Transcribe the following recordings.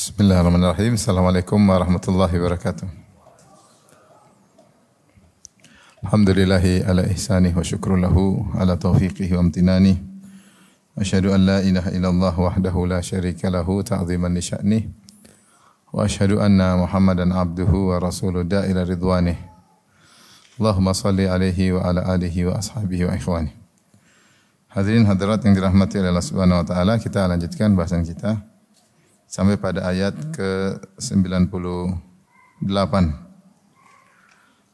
Bismillahirrahmanirrahim. Assalamualaikum warahmatullahi wabarakatuh. Alhamdulillahi ala ihsanih wa syukru lahu ala taufiqihi wa amtinani. Asyhadu an la ilaha illallah wahdahu la syarika lahu ta'ziman li sya'nih. Wa asyhadu anna Muhammadan abduhu wa rasuluhu da'ila ridwanih. Allahumma salli alaihi wa ala alihi wa ashabihi wa ikhwani. Hadirin hadirat yang dirahmati oleh Allah Subhanahu wa taala, kita lanjutkan bahasan kita sampai pada ayat ke-98.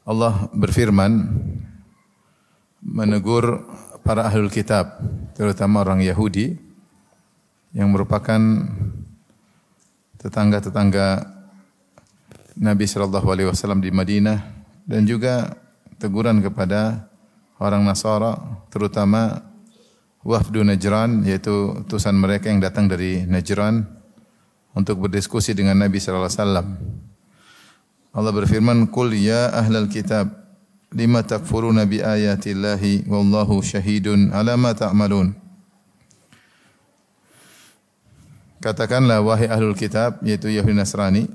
Allah berfirman menegur para ahlul kitab, terutama orang Yahudi yang merupakan tetangga-tetangga Nabi sallallahu alaihi wasallam di Madinah, dan juga teguran kepada orang Nasara, terutama wafdu Najran, yaitu utusan mereka yang datang dari Najran untuk berdiskusi dengan Nabi sallallahu alaihi wasallam. Allah berfirman, "Qul ya ahlal kitab, lima takfuruna bi ayatillahi wallahu syahidun ala ma ta'malun." Katakanlah wahai ahlul kitab, yaitu Yahudi Nasrani,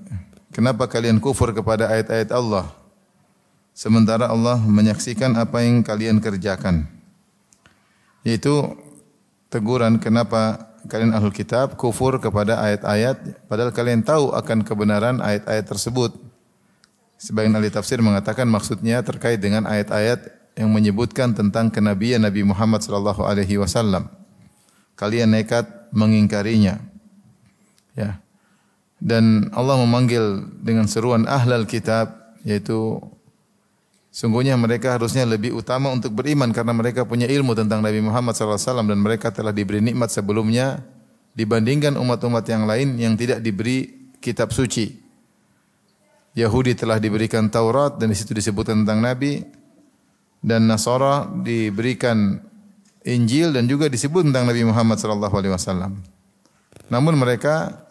kenapa kalian kufur kepada ayat-ayat Allah sementara Allah menyaksikan apa yang kalian kerjakan? Yaitu teguran, kenapa kalian ahlul kitab kufur kepada ayat-ayat padahal kalian tahu akan kebenaran ayat-ayat tersebut. Sebagian ahli tafsir mengatakan maksudnya terkait dengan ayat-ayat yang menyebutkan tentang kenabian Nabi Muhammad sallallahu alaihi wasallam. Kalian nekat mengingkarinya. Ya. Dan Allah memanggil dengan seruan ahlul kitab, yaitu sungguhnya mereka harusnya lebih utama untuk beriman karena mereka punya ilmu tentang Nabi Muhammad SAW dan mereka telah diberi nikmat sebelumnya dibandingkan umat-umat yang lain yang tidak diberi kitab suci. Yahudi telah diberikan Taurat dan di situ disebutkan tentang Nabi, dan Nasara diberikan Injil dan juga disebut tentang Nabi Muhammad SAW. Namun mereka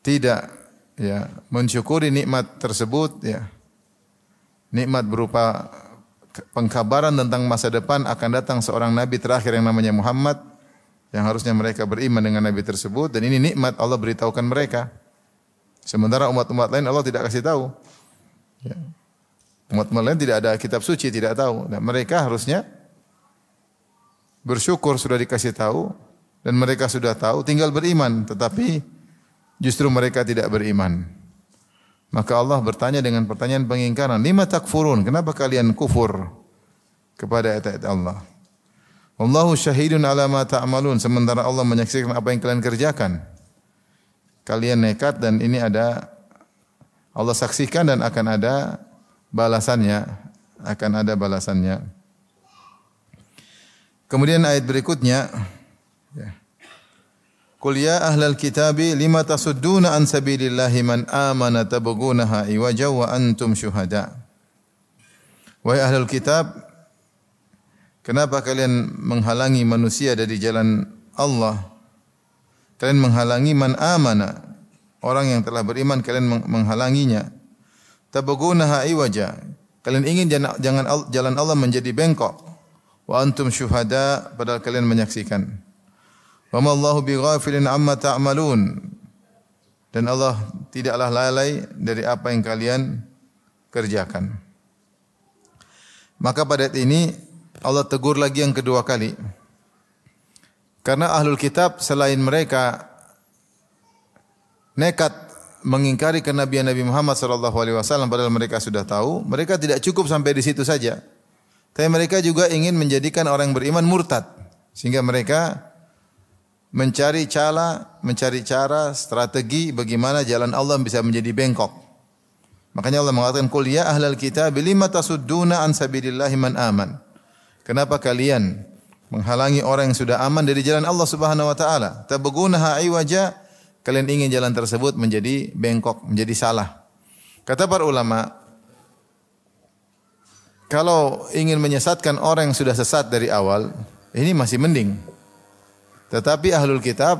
tidak mensyukuri nikmat tersebut, nikmat berupa pengkabaran tentang masa depan akan datang seorang nabi terakhir yang namanya Muhammad, yang harusnya mereka beriman dengan nabi tersebut, dan ini nikmat Allah beritahukan mereka. Sementara umat-umat lain Allah tidak kasih tahu. Umat-umat lain tidak ada kitab suci, tidak tahu. Dan mereka harusnya bersyukur sudah dikasih tahu dan mereka sudah tahu, tinggal beriman, tetapi justru mereka tidak beriman. Maka Allah bertanya dengan pertanyaan pengingkaran, "Lima takfurun?" Kenapa kalian kufur kepada ayat-ayat Allah? Wallahu syahidun ala ma ta'malun. Sementara Allah menyaksikan apa yang kalian kerjakan. Kalian nekat dan ini ada Allah saksikan dan akan ada balasannya, Kemudian ayat berikutnya, Qul ya ahlal kitabi lima tasudduna an sabilillahi man amana tabghunaha iwaja wa antum syuhada. Wahai ahlul kitab, kenapa kalian menghalangi manusia dari jalan Allah? Kalian menghalangi man amana, orang yang telah beriman kalian menghalanginya. Tabghunaha iwaja, kalian ingin jalan Allah menjadi bengkok. Wa antum syuhada, padahal kalian menyaksikan. Wa ma Allahu bighafilin amma ta'malun. Dan Allah tidaklah lalai dari apa yang kalian kerjakan. Maka pada ayat ini Allah tegur lagi yang kedua kali. Karena ahlul kitab selain mereka nekat mengingkari kenabian Nabi Muhammad sallallahu alaihi wasallam padahal mereka sudah tahu, mereka tidak cukup sampai di situ saja. Tapi mereka juga ingin menjadikan orang beriman murtad, sehingga mereka mencari cara, strategi bagaimana jalan Allah bisa menjadi bengkok. Makanya Allah mengatakan, "Qul ya ahlal kitab lima tasudduna an sabilillahi man aman." Kenapa kalian menghalangi orang yang sudah aman dari jalan Allah Subhanahu wa taala? Tabghunaha iwaja, kalian ingin jalan tersebut menjadi bengkok, menjadi salah. Kata para ulama, kalau ingin menyesatkan orang yang sudah sesat dari awal, ini masih mending. Tetapi ahlul kitab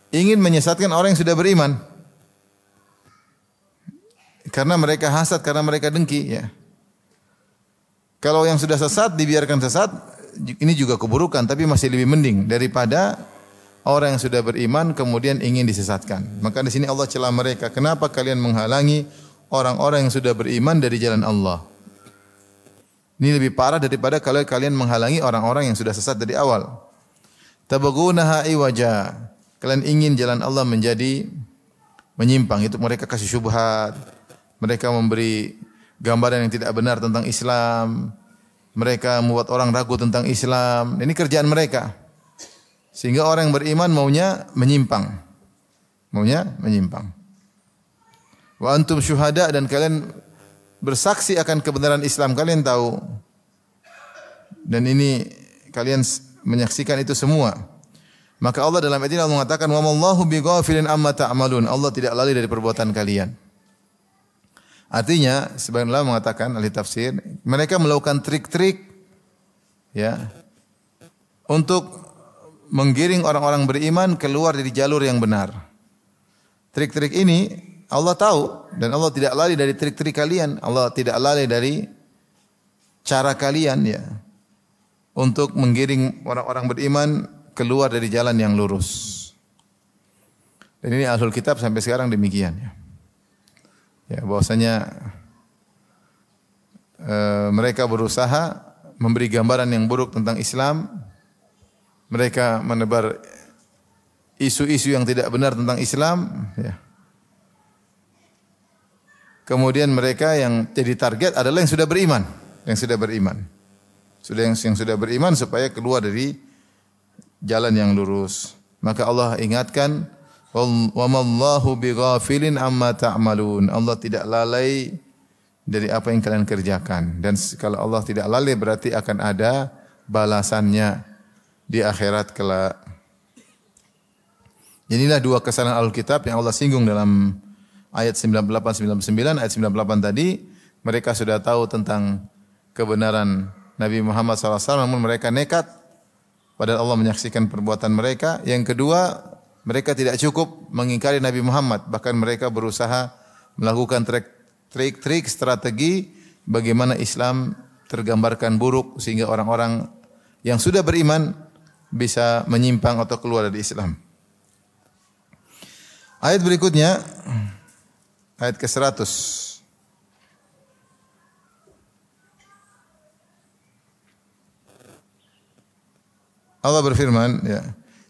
ingin menyesatkan orang yang sudah beriman. Karena mereka hasad, karena mereka dengki, Kalau yang sudah sesat dibiarkan sesat, ini juga keburukan, tapi masih lebih mending daripada orang yang sudah beriman kemudian ingin disesatkan. Maka di sini Allah celah mereka, kenapa kalian menghalangi orang-orang yang sudah beriman dari jalan Allah? Ini lebih parah daripada kalau kalian menghalangi orang-orang yang sudah sesat dari awal. Tabaghunaha iwaja. Kalian ingin jalan Allah menjadi menyimpang, itu mereka kasih syubhat, mereka memberi gambaran yang tidak benar tentang Islam, mereka membuat orang ragu tentang Islam. Ini kerjaan mereka. Sehingga orang yang beriman maunya menyimpang. Maunya menyimpang. Wa antum syuhada, dan kalian bersaksi akan kebenaran Islam, kalian tahu. Dan ini kalian menyaksikan itu semua. Maka Allah dalam ayat ini Allah mengatakan wa mallahu bighafilin amma ta'malun. Allah tidak lalai dari perbuatan kalian. Artinya sebagian ulama mengatakan, ahli tafsir, mereka melakukan trik-trik ya untuk menggiring orang-orang beriman keluar dari jalur yang benar. Trik-trik ini Allah tahu dan Allah tidak lalai dari trik-trik kalian. Allah tidak lalai dari cara kalian ya untuk menggiring orang-orang beriman keluar dari jalan yang lurus. Dan ini Ahlul Kitab sampai sekarang demikian ya. Ya, bahwasanya mereka berusaha memberi gambaran yang buruk tentang Islam. Mereka menebar isu-isu yang tidak benar tentang Islam ya. Kemudian mereka yang jadi target adalah yang sudah beriman, yang sudah beriman. Yang sudah beriman supaya keluar dari jalan yang lurus. Maka Allah ingatkan, wa mallahu bighafilin amma ta'malun. Allah tidak lalai dari apa yang kalian kerjakan. Dan kalau Allah tidak lalai berarti akan ada balasannya di akhirat kelak. Inilah dua kesalahan Alkitab yang Allah singgung dalam ayat 98-99. Ayat 98 tadi, mereka sudah tahu tentang kebenaran Nabi Muhammad SAW, namun mereka nekat, padahal Allah menyaksikan perbuatan mereka. Yang kedua, mereka tidak cukup mengingkari Nabi Muhammad, bahkan mereka berusaha melakukan trik-trik strategi bagaimana Islam tergambarkan buruk sehingga orang-orang yang sudah beriman bisa menyimpang atau keluar dari Islam. Ayat berikutnya, ayat ke-100. Allah berfirman,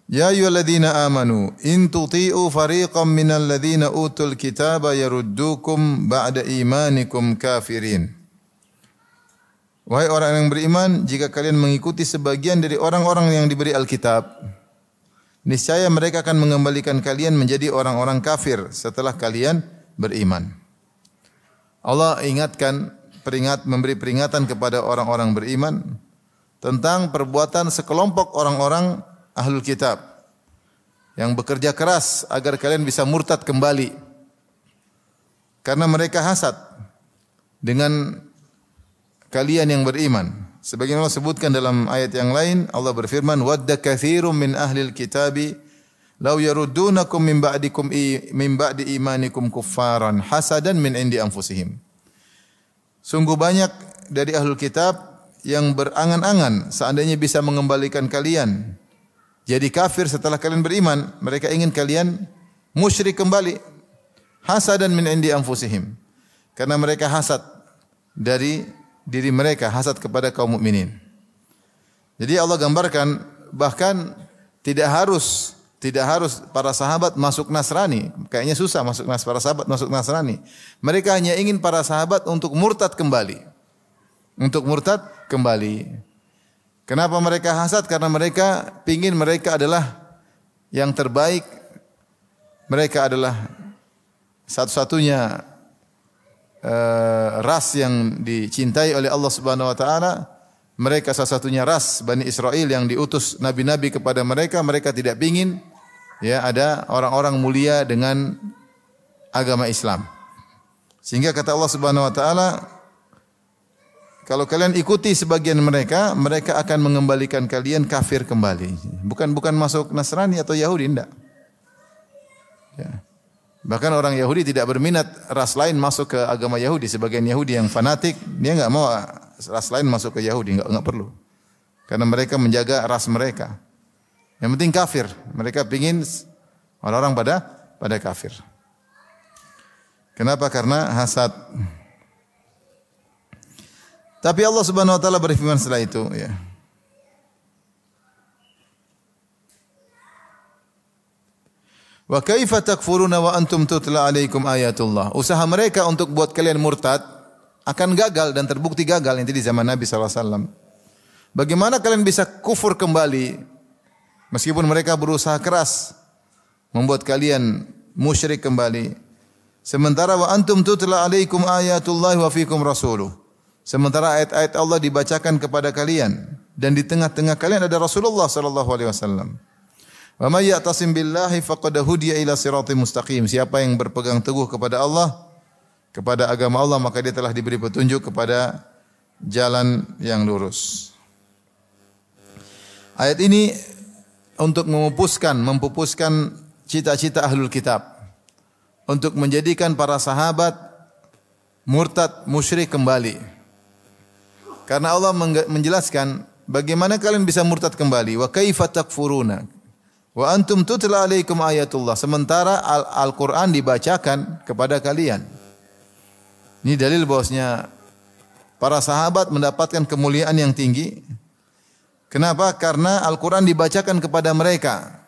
Ya ayyuhalladzina amanu in tuti'u fariqam minal ladzina utul kitaba yaruddukum ba'da imanikum kafirin. Wahai orang yang beriman, jika kalian mengikuti sebagian dari orang-orang yang diberi Alkitab, niscaya mereka akan mengembalikan kalian menjadi orang-orang kafir setelah kalian beriman. Allah ingatkan, memberi peringatan kepada orang-orang beriman tentang perbuatan sekelompok orang-orang Ahlul Kitab yang bekerja keras agar kalian bisa murtad kembali. Karena mereka hasad dengan kalian yang beriman. Sebagaimana Allah sebutkan dalam ayat yang lain, Allah berfirman, "Wadda katsirum min ahlil kitabi law yaruddunakum min ba'di imanikum kuffaran hasadan min indi anfusihim." Sungguh banyak dari Ahlul Kitab yang berangan-angan seandainya bisa mengembalikan kalian jadi kafir setelah kalian beriman. Mereka ingin kalian musyrik kembali. Hasadan min indi anfusihim. Karena mereka hasad dari diri mereka, hasad kepada kaum mukminin. Jadi Allah gambarkan bahkan tidak harus para sahabat masuk Nasrani. Kayaknya susah para sahabat masuk Nasrani. Mereka hanya ingin para sahabat untuk murtad kembali. Untuk murtad kembali. Kenapa mereka hasad? Karena mereka pingin mereka adalah yang terbaik. Mereka adalah satu-satunya ras yang dicintai oleh Allah Subhanahu wa taala. Mereka salah satunya ras Bani Israel yang diutus nabi-nabi kepada mereka. Mereka tidak pingin ada orang-orang mulia dengan agama Islam. Sehingga kata Allah Subhanahu wa taala, kalau kalian ikuti sebagian mereka, mereka akan mengembalikan kalian kafir kembali. Bukan masuk Nasrani atau Yahudi, tidak. Bahkan orang Yahudi tidak berminat ras lain masuk ke agama Yahudi. Sebagian Yahudi yang fanatik, dia enggak mau ras lain masuk ke Yahudi, enggak perlu. Karena mereka menjaga ras mereka. Yang penting kafir. Mereka ingin orang-orang pada kafir. Kenapa? Karena hasad. Tapi Allah Subhanahu wa taala berfirman setelah itu, ya. Wa kaifa takfuruna wa antum tutla alaikum ayatullah. Usaha mereka untuk buat kalian murtad akan gagal dan terbukti gagal nanti di zaman Nabi sallallahu alaihi wasallam. Bagaimana kalian bisa kufur kembali meskipun mereka berusaha keras membuat kalian musyrik kembali? Sementara wa antum tutla alaikum ayatullah wa fikum rasuluh. Sementara ayat-ayat Allah dibacakan kepada kalian dan di tengah-tengah kalian ada Rasulullah sallallahu alaihi wasallam. Wa may ya'tasim billahi faqad hudiya ila siratim mustaqim. Siapa yang berpegang teguh kepada Allah, kepada agama Allah, maka dia telah diberi petunjuk kepada jalan yang lurus. Ayat ini untuk mempupuskan cita-cita ahlul kitab untuk menjadikan para sahabat murtad, musyrik kembali. Karena Allah menjelaskan bagaimana kalian bisa murtad kembali. Wa kaifa takfuruna wa antum tutla alaikum ayatullah. Sementara Al-Quran dibacakan kepada kalian. Ini dalil bahwasanya para sahabat mendapatkan kemuliaan yang tinggi. Kenapa? Karena Al-Quran dibacakan kepada mereka.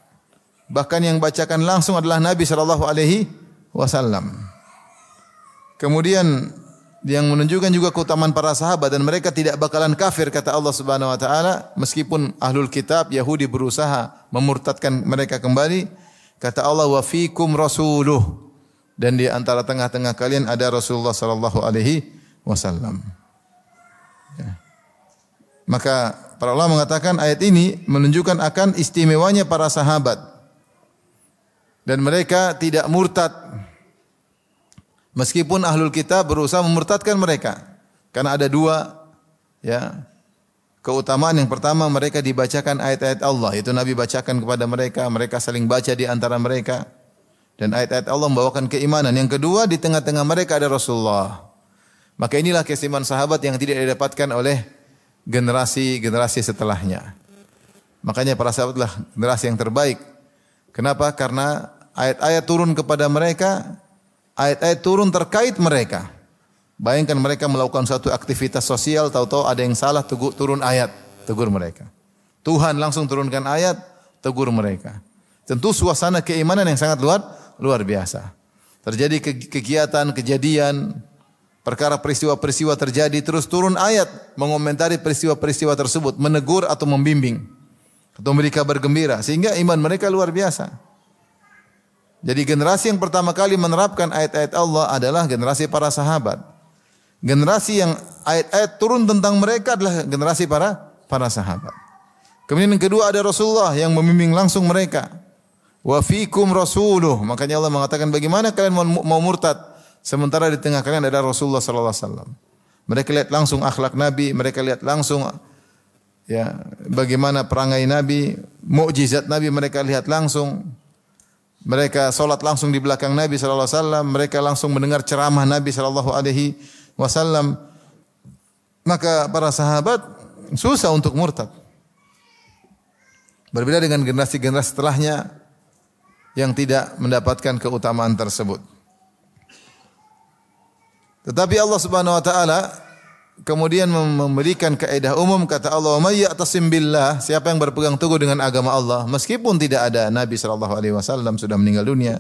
Bahkan yang bacakan langsung adalah Nabi sallallahu alaihi wasallam. Kemudian yang menunjukkan juga keutamaan para sahabat dan mereka tidak bakalan kafir kata Allah Subhanahu wa taala meskipun ahlul kitab Yahudi berusaha memurtadkan mereka kembali. Kata Allah wa fikum rasuluh, dan di antara tengah-tengah kalian ada Rasulullah sallallahu alaihi wasallam. Ya. Maka para ulama mengatakan ayat ini menunjukkan akan istimewanya para sahabat dan mereka tidak murtad. Meskipun ahlul kitab berusaha memurtadkan mereka. Karena ada dua ya, keutamaan. Yang pertama mereka dibacakan ayat-ayat Allah. Itu Nabi bacakan kepada mereka. Mereka saling baca di antara mereka. Dan ayat-ayat Allah membawakan keimanan. Yang kedua di tengah-tengah mereka ada Rasulullah. Maka inilah keistimewaan sahabat yang tidak didapatkan oleh generasi-generasi setelahnya. Makanya para sahabat adalah generasi yang terbaik. Kenapa? Karena ayat-ayat turun kepada mereka. Ayat-ayat turun terkait mereka. Bayangkan mereka melakukan suatu aktivitas sosial, tahu-tahu ada yang salah, turun ayat, tegur mereka. Tuhan langsung turunkan ayat, tegur mereka. Tentu suasana keimanan yang sangat luar biasa. Terjadi kegiatan, kejadian, perkara peristiwa-peristiwa terjadi, terus turun ayat mengomentari peristiwa-peristiwa tersebut, menegur atau membimbing, atau memberi kabar gembira, sehingga iman mereka luar biasa. Jadi generasi yang pertama kali menerapkan ayat-ayat Allah adalah generasi para sahabat. Generasi yang ayat-ayat turun tentang mereka adalah generasi para sahabat. Kemudian yang kedua ada Rasulullah yang membimbing langsung mereka. Wa fikum rasuluh. Makanya Allah mengatakan bagaimana kalian mau murtad sementara di tengah kalian ada Rasulullah sallallahu alaihi wasallam. Mereka lihat langsung akhlak Nabi, mereka lihat langsung ya bagaimana perangai Nabi, mukjizat Nabi mereka lihat langsung. Mereka salat langsung di belakang Nabi sallallahu alaihi wasallam, mereka langsung mendengar ceramah Nabi sallallahu alaihi wasallam. Maka para sahabat susah untuk murtad. Berbeda dengan generasi-generasi setelahnya yang tidak mendapatkan keutamaan tersebut. Tetapi Allah Subhanahu wa taala kemudian memberikan kaidah umum, kata Allah, "Wa may ya'tasim billah", siapa yang berpegang teguh dengan agama Allah meskipun tidak ada Nabi sallallahu alaihi wasallam sudah meninggal dunia,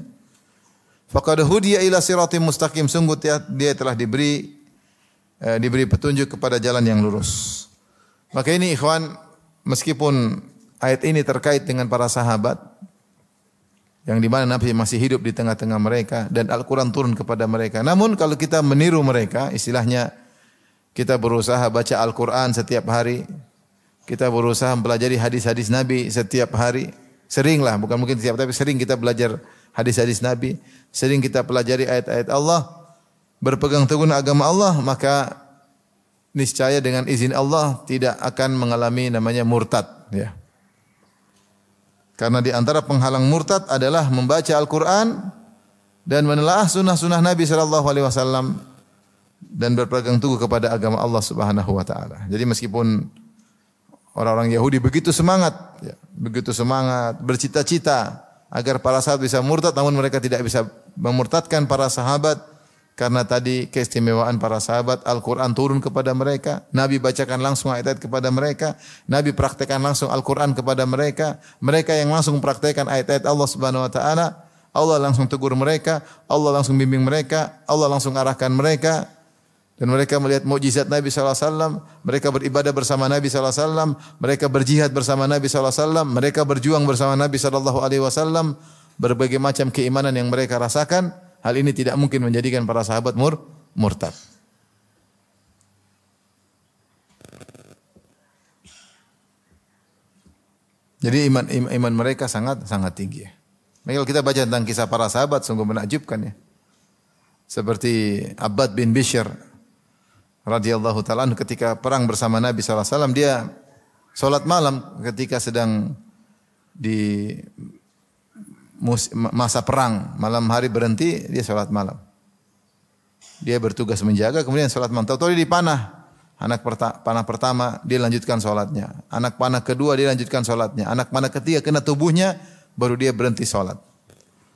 faqad hudiya ila siratim mustaqim, sungguh dia telah diberi petunjuk kepada jalan yang lurus. Maka ini ikhwan, meskipun ayat ini terkait dengan para sahabat yang di mana Nabi masih hidup di tengah-tengah mereka dan Al-Qur'an turun kepada mereka, namun kalau kita meniru mereka, istilahnya kita berusaha baca Al-Quran setiap hari. Kita berusaha mempelajari hadis-hadis Nabi setiap hari. Seringlah, bukan mungkin setiap, tapi sering kita belajar hadis-hadis Nabi. Sering kita pelajari ayat-ayat Allah. Berpegang teguh agama Allah, maka niscaya dengan izin Allah tidak akan mengalami namanya murtad. Ya. Karena di antara penghalang murtad adalah membaca Al-Quran dan menelaah sunnah-sunnah Nabi SAW. Dan berpegang teguh kepada agama Allah Subhanahu wa taala. Jadi meskipun Orang-orang Yahudi begitu semangat, ya, begitu semangat, bercita-cita agar para sahabat bisa murtad, namun mereka tidak bisa memurtadkan para sahabat karena tadi keistimewaan para sahabat. Al-Quran turun kepada mereka, Nabi bacakan langsung ayat-ayat kepada mereka, Nabi praktekkan langsung Al-Quran kepada mereka. Mereka yang langsung praktekkan ayat-ayat Allah Subhanahu Wa Taala, Allah langsung tegur mereka, Allah langsung bimbing mereka, Allah langsung arahkan mereka. Dan mereka melihat mukjizat Nabi SAW, mereka beribadah bersama Nabi SAW, mereka berjihad bersama Nabi SAW, mereka berjuang bersama Nabi SAW, berbagai macam keimanan yang mereka rasakan. Hal ini tidak mungkin menjadikan para sahabat murtad. Jadi iman mereka sangat tinggi. Kalau kita baca tentang kisah para sahabat sungguh menakjubkan ya. Seperti Abbad bin Bishr radhiyallahu ta'ala ketika perang bersama Nabi SAW, dia salat malam ketika sedang di masa perang, malam hari berhenti, dia salat malam. Dia bertugas menjaga, kemudian salat malam. Tahu-tahu dia dipanah. Panah pertama dia lanjutkan salatnya. Anak panah kedua dia lanjutkan salatnya. Anak panah ketiga kena tubuhnya, baru dia berhenti salat.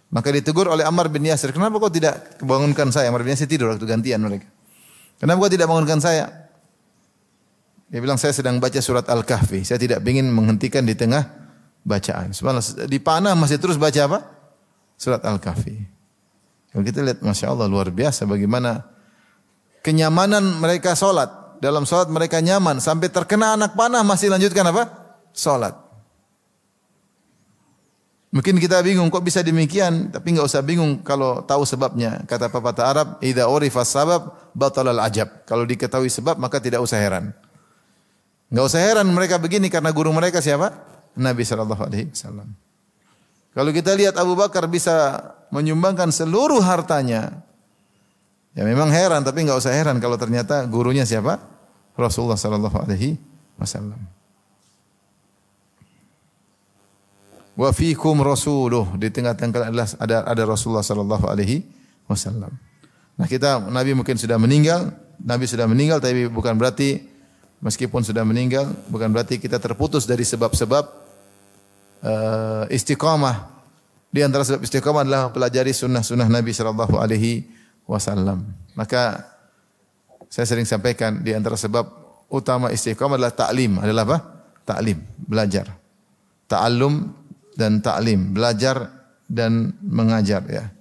Maka ditegur oleh Ammar bin Yasir, kenapa kau tidak bangunkan saya? Ammar bin Yasir tidur waktu gantian mereka. Kenapa kau tidak bangunkan saya? Dia bilang, saya sedang baca surat Al-Kahfi. Saya tidak ingin menghentikan di tengah bacaan. Subhanallah, di panah masih terus baca apa? Surat Al-Kahfi. Kalau kita lihat, Masya Allah, luar biasa bagaimana kenyamanan mereka solat. Dalam solat mereka nyaman. Sampai terkena anak panah masih lanjutkan apa? Solat. Mungkin kita bingung kok bisa demikian, tapi enggak usah bingung kalau tahu sebabnya. Kata pepatah Arab, idza urifa sabab batalal ajab. Kalau diketahui sebab maka tidak usah heran. Enggak usah heran mereka begini karena guru mereka siapa? Nabi sallallahu alaihi wasallam. Kalau kita lihat Abu Bakar bisa menyumbangkan seluruh hartanya, ya memang heran, tapi enggak usah heran kalau ternyata gurunya siapa? Rasulullah sallallahu alaihi wasallam. Wa fiikum rasuluh, di tengah-tengah ada Rasulullah sallallahu alaihi wasallam. Nah, Nabi mungkin sudah meninggal, tapi bukan berarti meskipun sudah meninggal bukan berarti kita terputus dari sebab-sebab istiqamah. Di antara sebab istiqamah adalah pelajari sunnah-sunnah Nabi sallallahu alaihi wasallam. Maka saya sering sampaikan di antara sebab utama istiqamah adalah ta'lim, adalah apa? Ta'lim, belajar. Ta'allum dan ta'lim, belajar dan mengajar ya.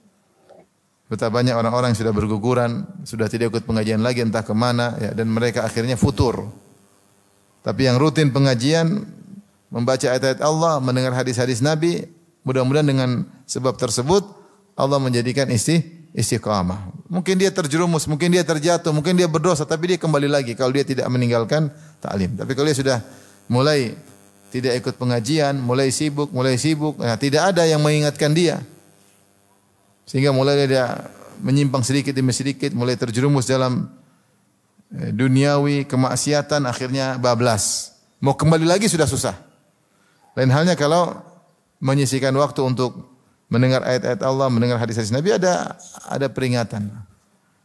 Betapa banyak orang-orang yang sudah berguguran, sudah tidak ikut pengajian lagi entah ke mana ya, dan mereka akhirnya futur. Tapi yang rutin pengajian, membaca ayat-ayat Allah, mendengar hadis-hadis Nabi, mudah-mudahan dengan sebab tersebut Allah menjadikan istiqamah. Mungkin dia terjerumus, mungkin dia terjatuh, mungkin dia berdosa, tapi dia kembali lagi kalau dia tidak meninggalkan ta'lim. Tapi kalau dia sudah mulai tidak ikut pengajian, mulai sibuk, nah, tidak ada yang mengingatkan dia. Sehingga mulai dia menyimpang sedikit demi sedikit, mulai terjerumus dalam duniawi, kemaksiatan, akhirnya bablas. Mau kembali lagi sudah susah. Lain halnya kalau menyisihkan waktu untuk mendengar ayat-ayat Allah, mendengar hadis-hadis Nabi, ada peringatan,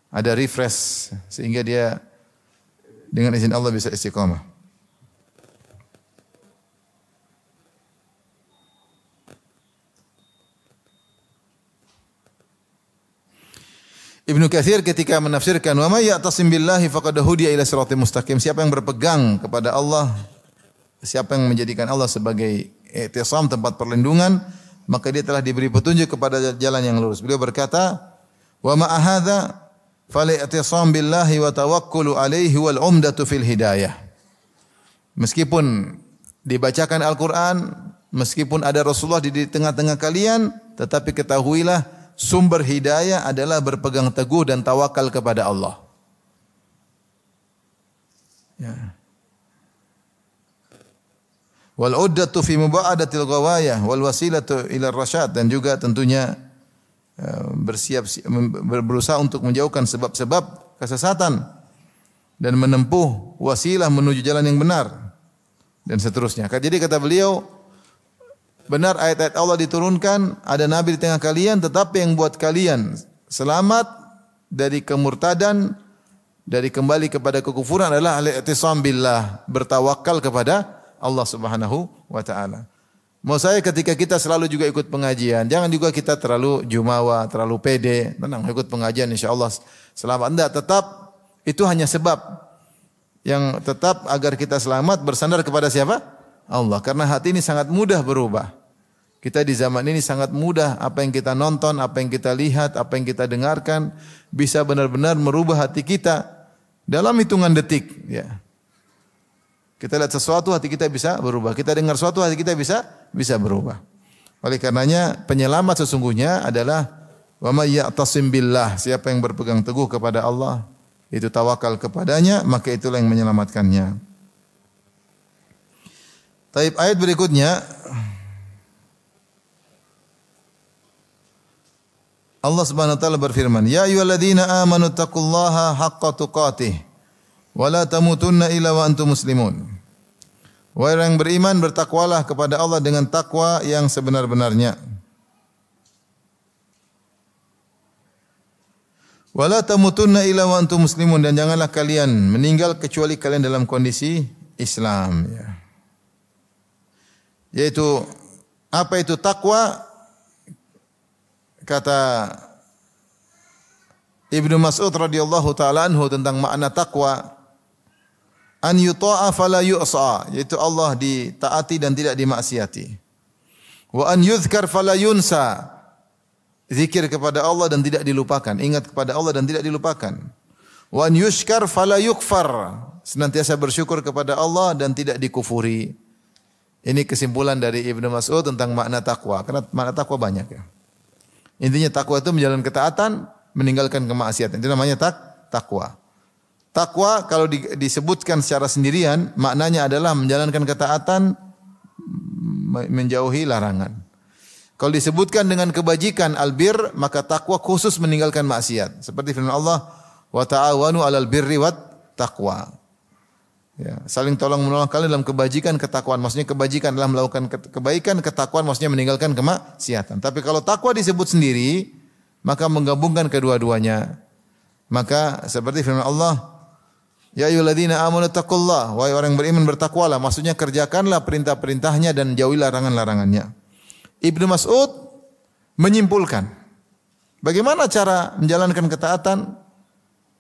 ada refresh, sehingga dia dengan izin Allah bisa istiqamah. Ibnu Katsir ketika menafsirkan wa may ya'tasim billahi faqad hudiya ila siratal mustaqim, siapa yang berpegang kepada Allah, siapa yang menjadikan Allah sebagai i'tisam, tempat perlindungan, maka dia telah diberi petunjuk kepada jalan yang lurus. Beliau berkata, wa ma hadza fal i'tisam billahi wa tawakkulu alaihi wal umdatu fil hidayah. Meskipun dibacakan Al-Qur'an, meskipun ada Rasulullah di tengah-tengah kalian, tetapi ketahuilah sumber hidayah adalah berpegang teguh dan tawakal kepada Allah. Ya. Wal uddatu fi muba'adatil ghawayah wal wasilatu ila rasyad, dan juga tentunya berusaha untuk menjauhkan sebab-sebab kesesatan dan menempuh wasilah menuju jalan yang benar dan seterusnya. Jadi kata beliau, benar ayat-ayat Allah diturunkan, ada Nabi di tengah kalian, tetapi yang buat kalian selamat dari kemurtadan, dari kembali kepada kekufuran adalah al-i'tisam billah, bertawakal kepada Allah Subhanahu wa taala. Mau saya ketika kita selalu juga ikut pengajian, jangan juga kita terlalu jumawa, terlalu pede, tenang ikut pengajian insyaallah selamat. Enggak, tetap itu hanya sebab yang tetap agar kita selamat bersandar kepada siapa? Allah. Karena hati ini sangat mudah berubah. Kita di zaman ini sangat mudah apa yang kita nonton, apa yang kita lihat, apa yang kita dengarkan bisa benar-benar merubah hati kita dalam hitungan detik, ya. Kita lihat sesuatu hati kita bisa berubah. Kita dengar sesuatu hati kita bisa berubah. Oleh karenanya penyelamat sesungguhnya adalah wa may ya'tasim billah, siapa yang berpegang teguh kepada Allah, itu tawakal kepadanya, maka itulah yang menyelamatkannya. Taib ayat berikutnya Allah Subhanahu wa taala berfirman, "Ya ayyuhalladzina amanu taqullaha haqqa tuqatih wa la tamutunna illa wa antum muslimun." Wahai orang yang beriman, bertakwalah kepada Allah dengan takwa yang sebenar-benarnya. Wa la tamutunna illa wa antum muslimun, dan janganlah kalian meninggal kecuali kalian dalam kondisi Islam, ya. Yaitu apa itu takwa? Kata Ibnu Mas'ud radhiyallahu taala anhu tentang makna takwa, an yuta'a fala yu'sa, yaitu Allah ditaati dan tidak dimaksiati. Wa an yuzkar fala yunsa, zikir kepada Allah dan tidak dilupakan, ingat kepada Allah dan tidak dilupakan. Wa an yushkar fala yukfar, senantiasa bersyukur kepada Allah dan tidak dikufuri. Ini kesimpulan dari Ibnu Mas'ud tentang makna takwa. Karena makna takwa banyak, ya. Intinya takwa itu menjalankan ketaatan, meninggalkan kemaksiatan. Itu namanya takwa. Takwa kalau disebutkan secara sendirian, maknanya adalah menjalankan ketaatan, menjauhi larangan. Kalau disebutkan dengan kebajikan albir, maka takwa khusus meninggalkan maksiat. Seperti firman Allah, wa ta'awanu 'alal birri wat taqwa. Ya, saling tolong menolong kalian dalam kebajikan, ketakwaan. Maksudnya kebajikan adalah melakukan kebaikan, ketakwaan maksudnya meninggalkan kemaksiatan. Tapi kalau takwa disebut sendiri, maka menggabungkan kedua-duanya. Maka seperti firman Allah, ya ayyuhalladzina amanu taqullaha, wahai orang yang beriman bertakwalah. Maksudnya kerjakanlah perintah-perintahnya dan jauhi larangan-larangannya. Ibnu Mas'ud menyimpulkan, bagaimana cara menjalankan ketaatan,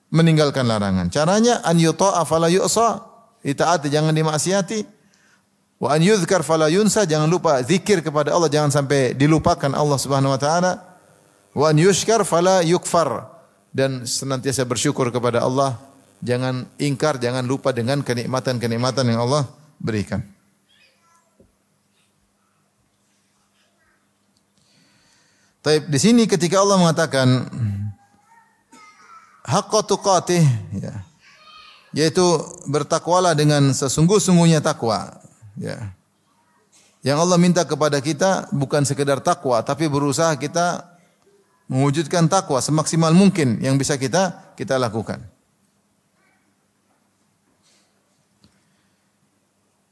meninggalkan larangan? Caranya an yuta'a fala yu'sa, ditaati jangan dimaksiati. Wa an yuzkar fala yunsa, jangan lupa zikir kepada Allah, jangan sampai dilupakan Allah Subhanahu wa taala. Wa an yushkar fala yukfar, dan senantiasa bersyukur kepada Allah, jangan ingkar, jangan lupa dengan kenikmatan-kenikmatan yang Allah berikan. Taib, di sini ketika Allah mengatakan haqqa tuqatih, ya, yaitu bertakwalah dengan sesungguh-sungguhnya takwa, ya. Yang Allah minta kepada kita bukan sekedar takwa, tapi berusaha kita mewujudkan takwa semaksimal mungkin yang bisa kita lakukan.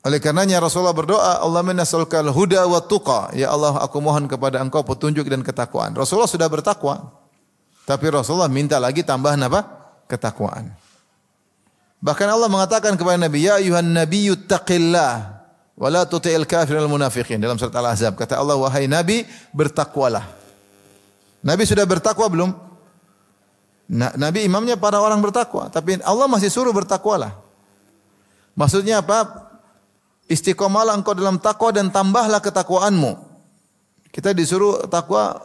Oleh karenanya Rasulullah berdoa, Allahumma nas'alukal huda wa tuqa, ya Allah aku mohon kepada Engkau petunjuk dan ketakwaan. Rasulullah sudah bertakwa, tapi Rasulullah minta lagi tambahan apa? Ketakwaan. Bahkan Allah mengatakan kepada Nabi, ya ayuhan nabiyyu taqillah wa la tuti'il kafirin wal munafiqin. Dalam surat Al-Ahzab kata Allah, wahai Nabi bertakwalah. Nabi sudah bertakwa belum? Nabi imamnya para orang bertakwa, tapi Allah masih suruh bertakwalah. Maksudnya apa? Istiqomalah engkau dalam takwa dan tambahlah ketakwaanmu. Kita disuruh takwa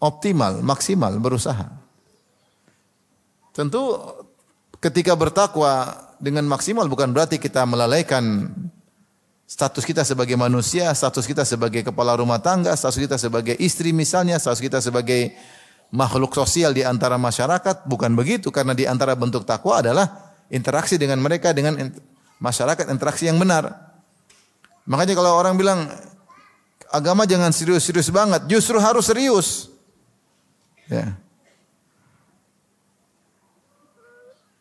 optimal, maksimal, berusaha. Tentu ketika bertakwa dengan maksimal bukan berarti kita melalaikan status kita sebagai manusia, status kita sebagai kepala rumah tangga, status kita sebagai istri misalnya, status kita sebagai makhluk sosial di antara masyarakat. Bukan begitu, karena di antara bentuk takwa adalah interaksi dengan mereka, dengan masyarakat, interaksi yang benar. Makanya kalau orang bilang agama jangan serius-serius banget, justru harus serius. Ya.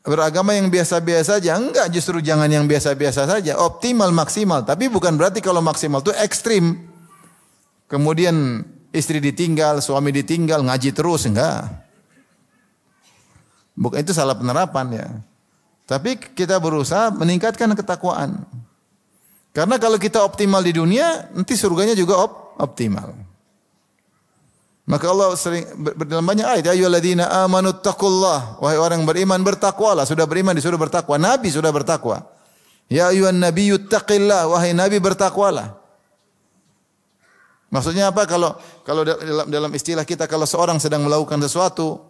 Beragama yang biasa-biasa saja, enggak, justru jangan yang biasa-biasa saja, optimal, maksimal. Tapi bukan berarti kalau maksimal itu ekstrim. Kemudian istri ditinggal, suami ditinggal, ngaji terus, enggak. Bukan, itu salah penerapan, ya. Tapi kita berusaha meningkatkan ketakwaan. Karena kalau kita optimal di dunia, nanti surganya juga optimal. Maka Allah sering dalam banyak ayat, ya ayyuhalladzina amanu taqullah, wahai orang yang beriman bertakwalah. Sudah beriman disuruh bertakwa, Nabi sudah bertakwa. Ya ayyuhan nabiyyu taqillah, wahai Nabi bertakwalah. Maksudnya apa? Kalau dalam istilah kita, kalau seorang sedang melakukan sesuatu,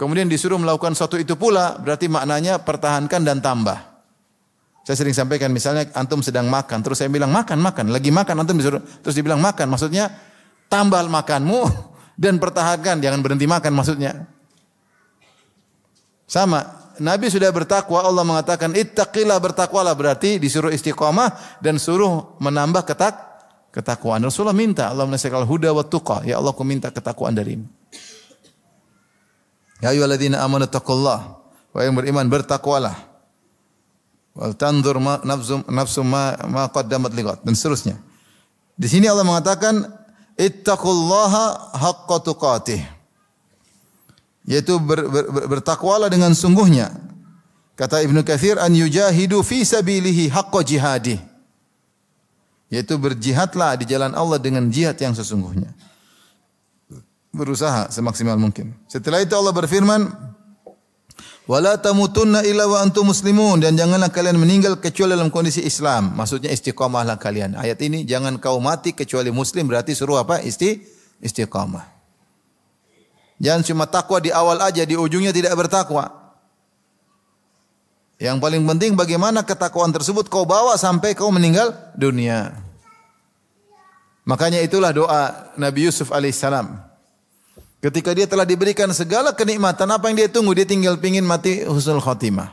kemudian disuruh melakukan sesuatu itu pula, berarti maknanya pertahankan dan tambah. Saya sering sampaikan, misalnya antum sedang makan, terus saya bilang makan, lagi makan antum disuruh, terus dibilang makan, maksudnya tambah makanmu dan pertahankan, jangan berhenti makan maksudnya. Sama, Nabi sudah bertakwa, Allah mengatakan ittaqillah, bertakwalah, berarti disuruh istiqamah dan suruh menambah ketakwaan. Rasulullah minta, Allah menasihkan huda wa tuqa, ya Allah aku minta ketakwaan darimu. Ya ayyuhalladzina amanu taqullah, wahai yang beriman bertakwalah. Wal tanzur nafsum ma qaddamat lighad, dan seterusnya. Di sini Allah mengatakan ittaqullaha haqqa tuqatih, yaitu bertakwalah dengan sungguhnya. Kata Ibnu Katsir, an yujahidu fi sabilihi haqqa jihadih, yaitu berjihadlah di jalan Allah dengan jihad yang sesungguhnya. Berusaha semaksimal mungkin. Setelah itu Allah berfirman, wala tamutunna illa wa antum muslimun, dan janganlah kalian meninggal kecuali dalam kondisi Islam. Maksudnya istiqamahlah kalian. Ayat ini jangan kau mati kecuali muslim, berarti suruh apa? Istiqamah. Jangan cuma takwa di awal aja, di ujungnya tidak bertakwa. Yang paling penting bagaimana ketakwaan tersebut kau bawa sampai kau meninggal dunia. Makanya itulah doa Nabi Yusuf alaihissalam. Ketika dia telah diberikan segala kenikmatan, apa yang dia tunggu? Dia tinggal pingin mati husnul khotimah.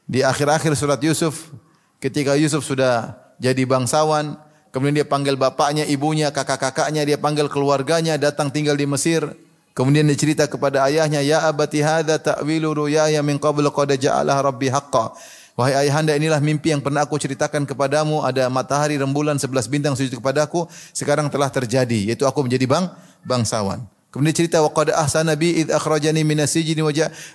Di akhir-akhir surat Yusuf, ketika Yusuf sudah jadi bangsawan, kemudian dia panggil bapaknya, ibunya, kakak-kakaknya, dia panggil keluarganya, datang tinggal di Mesir. Kemudian dia cerita kepada ayahnya, ya abati hadza ta'wilu ru'yaya min qablu qad ja'alaha rabbi haqqan. Wahai ayahanda, inilah mimpi yang pernah aku ceritakan kepadamu, ada matahari, rembulan, 11 bintang sujud kepadaku, sekarang telah terjadi, yaitu aku menjadi bangsawan. Kemudian cerita wa qad ahsana bi id akhrajani minas sijni wa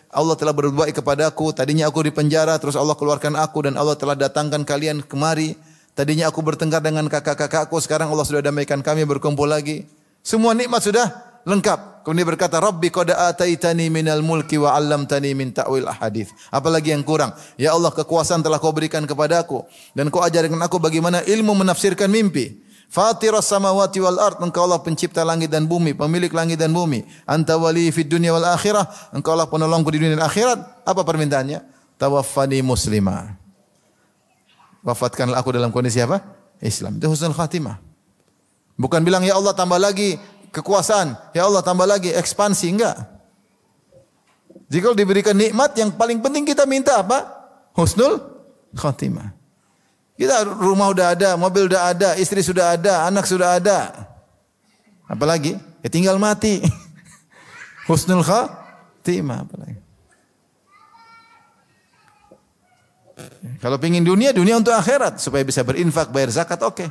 Allah telah berbuat baik kepadaku, tadinya aku di penjara, terus Allah keluarkan aku, dan Allah telah datangkan kalian kemari. Tadinya aku bertengkar dengan kakak-kakakku, sekarang Allah sudah damaikan kami berkumpul lagi. Semua nikmat sudah lengkap. Kemudian dia berkata, Rabbi qad ataitani minal mulki wa 'allamtani min ta'wil ahadits. Apalagi yang kurang? Ya Allah, kekuasaan telah kau berikan kepadaku dan kau ajarkan aku bagaimana ilmu menafsirkan mimpi. Fatiras samawati wal ard, engkau Allah pencipta langit dan bumi, pemilik langit dan bumi. Anta wali fid dunya wal akhirah, engkau Allah penolongku di dunia dan akhirat. Apa permintaannya? Tawaffani muslimah. Wafatkanlah aku dalam kondisi apa? Islam. Itu husnul khatimah. Bukan bilang ya Allah tambah lagi kekuasaan, ya Allah tambah lagi ekspansi, enggak. Jika diberikan nikmat, yang paling penting kita minta apa? Husnul khatimah. Kita rumah udah ada, mobil udah ada, istri sudah ada, anak sudah ada. Apalagi? Ya tinggal mati. Husnul khatimah apalagi. Kalau pingin dunia, dunia untuk akhirat. Supaya bisa berinfak, bayar zakat, oke.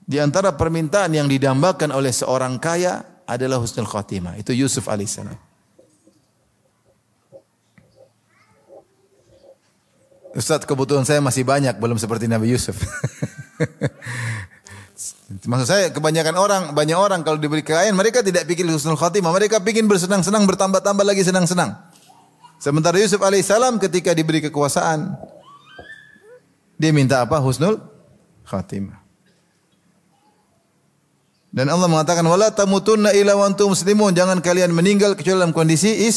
Di antara permintaan yang didambakan oleh seorang kaya adalah husnul khatimah. Itu Yusuf alaihissalam. Ustaz, kebutuhan saya masih banyak, belum seperti Nabi Yusuf. Maksud saya, banyak orang kalau diberi kekayaan, mereka tidak pikir husnul khatimah, mereka pikir bersenang-senang, bertambah-tambah lagi senang-senang. Sementara Yusuf alaihissalam ketika diberi kekuasaan, dia minta apa? Husnul khatimah. Dan Allah mengatakan, wala tamutunna illa wa antum muslimun, jangan kalian meninggal kecuali dalam kondisi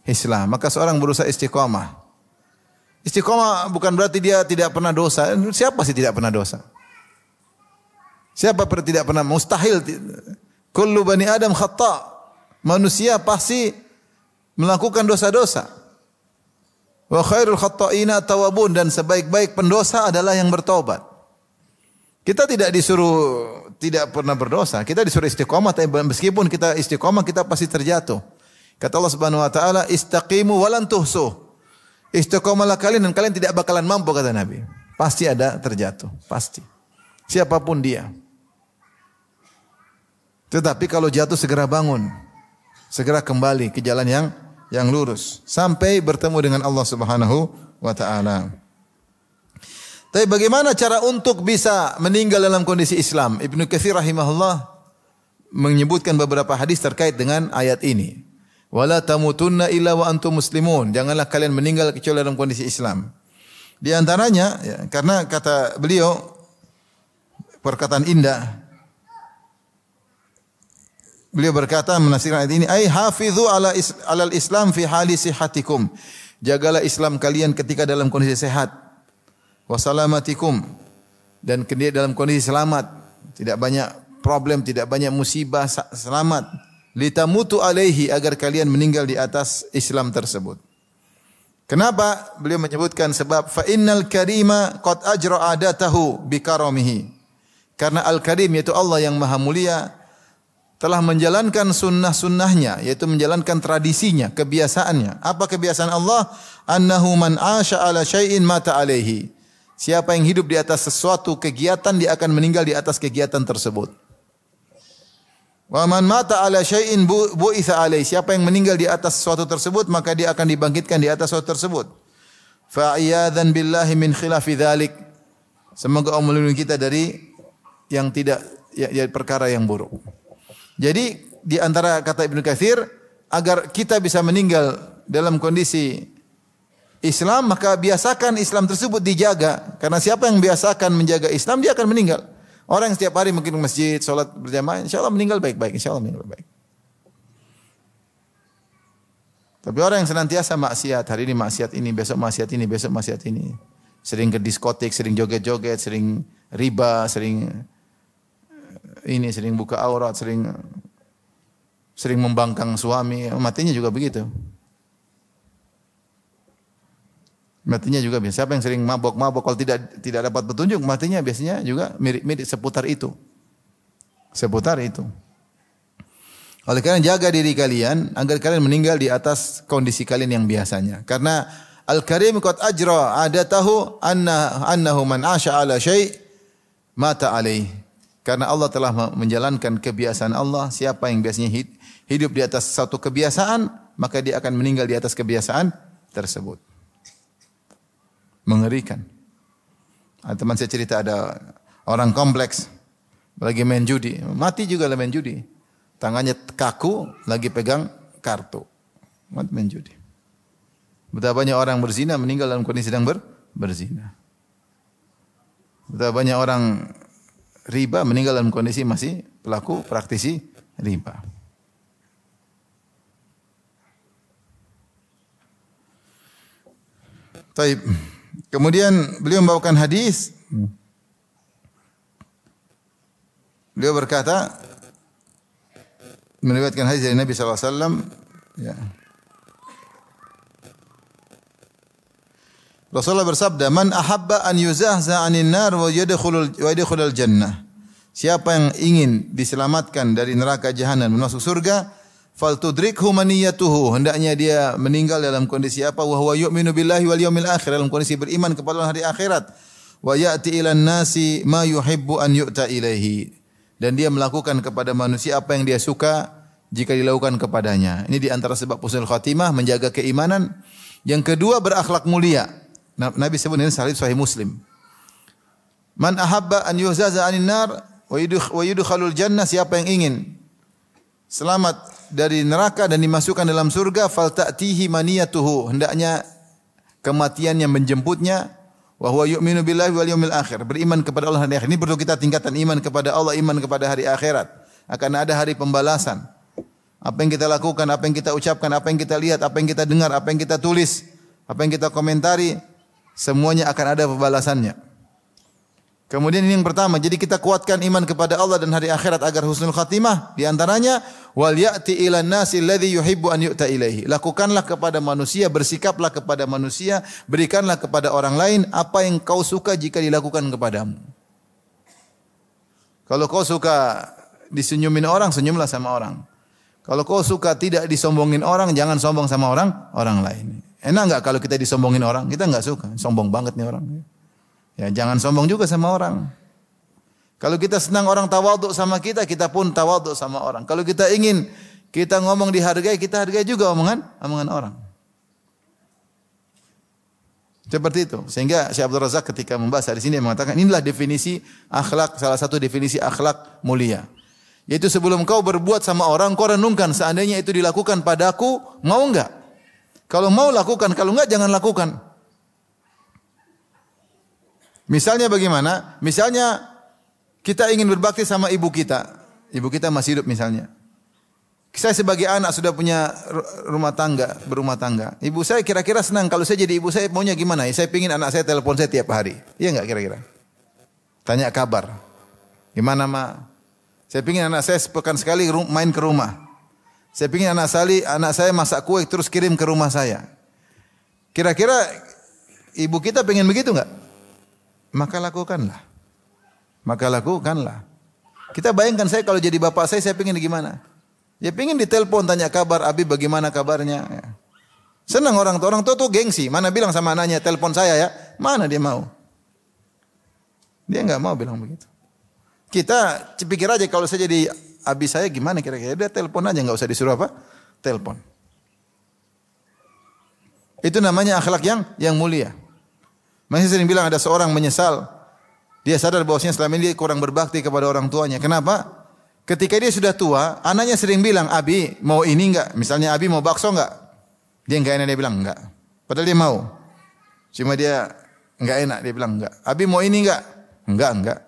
Islam. Maka seorang berusaha istiqamah. Istiqamah bukan berarti dia tidak pernah dosa. Siapa sih tidak pernah dosa? Siapa tidak pernah? Mustahil. Kullu bani Adam khata'. Manusia pasti melakukan dosa-dosa. Wa khairul khata'ina tawabun, dan sebaik-baik pendosa adalah yang bertobat. Kita tidak disuruh tidak pernah berdosa. Kita disuruh istiqamah, tapi meskipun kita istiqamah, kita pasti terjatuh. Kata Allah Subhanahu wa taala, istaqimu wa lan tuhsuh. Istiqamalah kalian dan kalian tidak bakalan mampu, kata Nabi. Pasti ada terjatuh, pasti. Siapapun dia. Tetapi kalau jatuh segera bangun. Segera kembali ke jalan yang lurus sampai bertemu dengan Allah Subhanahu wa taala. Tapi bagaimana cara untuk bisa meninggal dalam kondisi Islam? Ibnu Katsir rahimahullah menyebutkan beberapa hadis terkait dengan ayat ini. Wala tamutunna illa wa antum muslimun. Janganlah kalian meninggal kecuali dalam kondisi Islam. Di antaranya, ya, karena kata beliau perkataan indah. Beliau berkata menafsirkan ayat ini, "Ai hafizu alal Islam fi hali sihhatikum." Jagalah Islam kalian ketika dalam kondisi sehat. Wa salamatikum, dan kemudian dalam kondisi selamat, tidak banyak problem, tidak banyak musibah, selamat. Litamutu alaihi, agar kalian meninggal di atas Islam tersebut. Kenapa beliau menyebutkan sebab fa innal karima qad ajra adatahu bi karamihi. Karena Al-Karim yaitu Allah yang Maha Mulia telah menjalankan sunnah-sunnahnya, yaitu menjalankan tradisinya, kebiasaannya. Apa kebiasaan Allah? Annahu man asha ala syai'in mata alaihi. Siapa yang hidup di atas sesuatu kegiatan, dia akan meninggal di atas kegiatan tersebut. Wa man mata ala syai'in bu'itsa alaihi. Siapa yang meninggal di atas sesuatu tersebut, maka dia akan dibangkitkan di atas sesuatu tersebut. Fa'iyadzan billahi min khilafi dzalik. Semoga Allah melindungi kita dari yang tidak ya, perkara yang buruk. Jadi di antara kata Ibnu Katsir, agar kita bisa meninggal dalam kondisi Islam, maka biasakan Islam tersebut dijaga. Karena siapa yang biasakan menjaga Islam, dia akan meninggal. Orang yang setiap hari mungkin ke masjid, sholat berjamaah, insya Allah meninggal baik-baik. Insya Allah meninggal baik. Tapi orang yang senantiasa maksiat, hari ini maksiat ini, besok maksiat ini, besok maksiat ini. Sering ke diskotik, sering joget-joget, sering riba, sering buka aurat, sering membangkang suami, matinya juga begitu. Matinya juga biasa. Siapa yang sering mabok-mabok, kalau tidak dapat petunjuk, matinya biasanya juga mirip-mirip seputar itu. Seputar itu. Oleh karena jaga diri kalian agar kalian meninggal di atas kondisi kalian yang biasanya. Karena Al-Karim qad ajra adatahu annahu man asha ala syai' mata alaih. Karena Allah telah menjalankan kebiasaan Allah, siapa yang biasanya hidup di atas satu kebiasaan, maka dia akan meninggal di atas kebiasaan tersebut. Mengerikan. Teman saya cerita ada orang kompleks lagi main judi, mati juga main judi. Tangannya kaku lagi pegang kartu. Mati main judi. Betapa banyak orang berzina meninggal dalam kondisi sedang berzina. Betapa banyak orang riba meninggal dalam kondisi masih pelaku praktisi riba. Taib. Kemudian beliau membawakan hadis. Beliau berkata, meriwayatkan hadis dari Nabi sallallahu alaihi wasallam, ya. Rasulullah bersabda, "Man ahabba an yuzahza 'anil nar wa yadkhulul jannah." Siapa yang ingin diselamatkan dari neraka jahanam dan masuk surga, faltudrikhu maniyatuhu. Hendaknya dia meninggal dalam kondisi apa? Wa huwa yu'minu billahi wal yawmil akhir, dalam kondisi beriman kepada hari akhirat. Wa ya'ti ilan nasi ma yuhibbu an yu'ta ilaihi. Dan dia melakukan kepada manusia apa yang dia suka jika dilakukan kepadanya. Ini di antara sebab husnul khatimah, menjaga keimanan. Yang kedua, berakhlak mulia. Nabi sebut ini sahih Muslim. Man ahabba an yuzaza 'anil nar wa yudkhalul jannah, siapa yang ingin selamat dari neraka dan dimasukkan dalam surga, falta'tihi maniyatuhu, hendaknya kematiannya menjemputnya. Wa huwa yu'minu billahi wal yawmil akhir, beriman kepada Allah dan hari akhirat. Ini perlu kita tingkatkan, iman kepada Allah, iman kepada hari akhirat. Akan ada hari pembalasan. Apa yang kita lakukan, apa yang kita ucapkan, apa yang kita lihat, apa yang kita dengar, apa yang kita tulis, apa yang kita komentari, semuanya akan ada pembalasannya. Kemudian ini yang pertama, jadi kita kuatkan iman kepada Allah dan hari akhirat agar husnul khatimah. Di antaranya, wal ya'ti ilan nasi alladhi yuhibbu an yu'ta ilaihi. Lakukanlah kepada manusia, bersikaplah kepada manusia, berikanlah kepada orang lain apa yang kau suka jika dilakukan kepadamu. Kalau kau suka disenyumin orang, senyumlah sama orang. Kalau kau suka tidak disombongin orang, jangan sombong sama orang lain. Enak enggak kalau kita disombongin orang? Kita enggak suka, sombong banget nih orang. Ya, jangan sombong juga sama orang. Kalau kita senang orang tawaduk sama kita, kita pun tawaduk sama orang. Kalau kita ingin kita ngomong dihargai, kita hargai juga omongan orang. Seperti itu. Sehingga Syekh Abdul Razak ketika membahas di sini mengatakan inilah definisi akhlak, salah satu definisi akhlak mulia. Yaitu sebelum kau berbuat sama orang, kau renungkan seandainya itu dilakukan padaku, mau enggak? Kalau mau lakukan, kalau enggak jangan lakukan. Misalnya bagaimana? Misalnya kita ingin berbakti sama ibu kita. Ibu kita masih hidup misalnya. Saya sebagai anak sudah punya berumah tangga. Ibu saya kira-kira senang kalau saya jadi ibu saya maunya gimana? Saya pingin anak saya telepon saya tiap hari. Iya enggak kira-kira? Tanya kabar. Gimana, Ma? Saya pingin anak saya sepekan sekali main ke rumah. Saya pingin anak saya masak kue terus kirim ke rumah saya. Kira-kira ibu kita pengen begitu enggak? Maka lakukanlah. Kita bayangkan saya kalau jadi bapak saya pingin gimana? Ya pingin ditelepon tanya kabar, Abi bagaimana kabarnya. Ya. Senang orang tua tuh gengsi. Mana bilang sama anaknya telepon saya ya? Mana dia mau? Dia enggak mau bilang begitu. Kita pikir aja kalau saya jadi abi saya gimana kira-kira? Dia telepon aja enggak usah disuruh apa? Telepon. Itu namanya akhlak yang mulia. Masih sering bilang ada seorang menyesal. Dia sadar bahwasanya selama ini dia kurang berbakti kepada orang tuanya. Kenapa? Ketika dia sudah tua, anaknya sering bilang, Abi mau ini enggak? Misalnya Abi mau bakso enggak? Dia enggak enak, dia bilang enggak. Padahal dia mau. Cuma dia enggak enak, dia bilang enggak. Abi mau ini enggak? Enggak.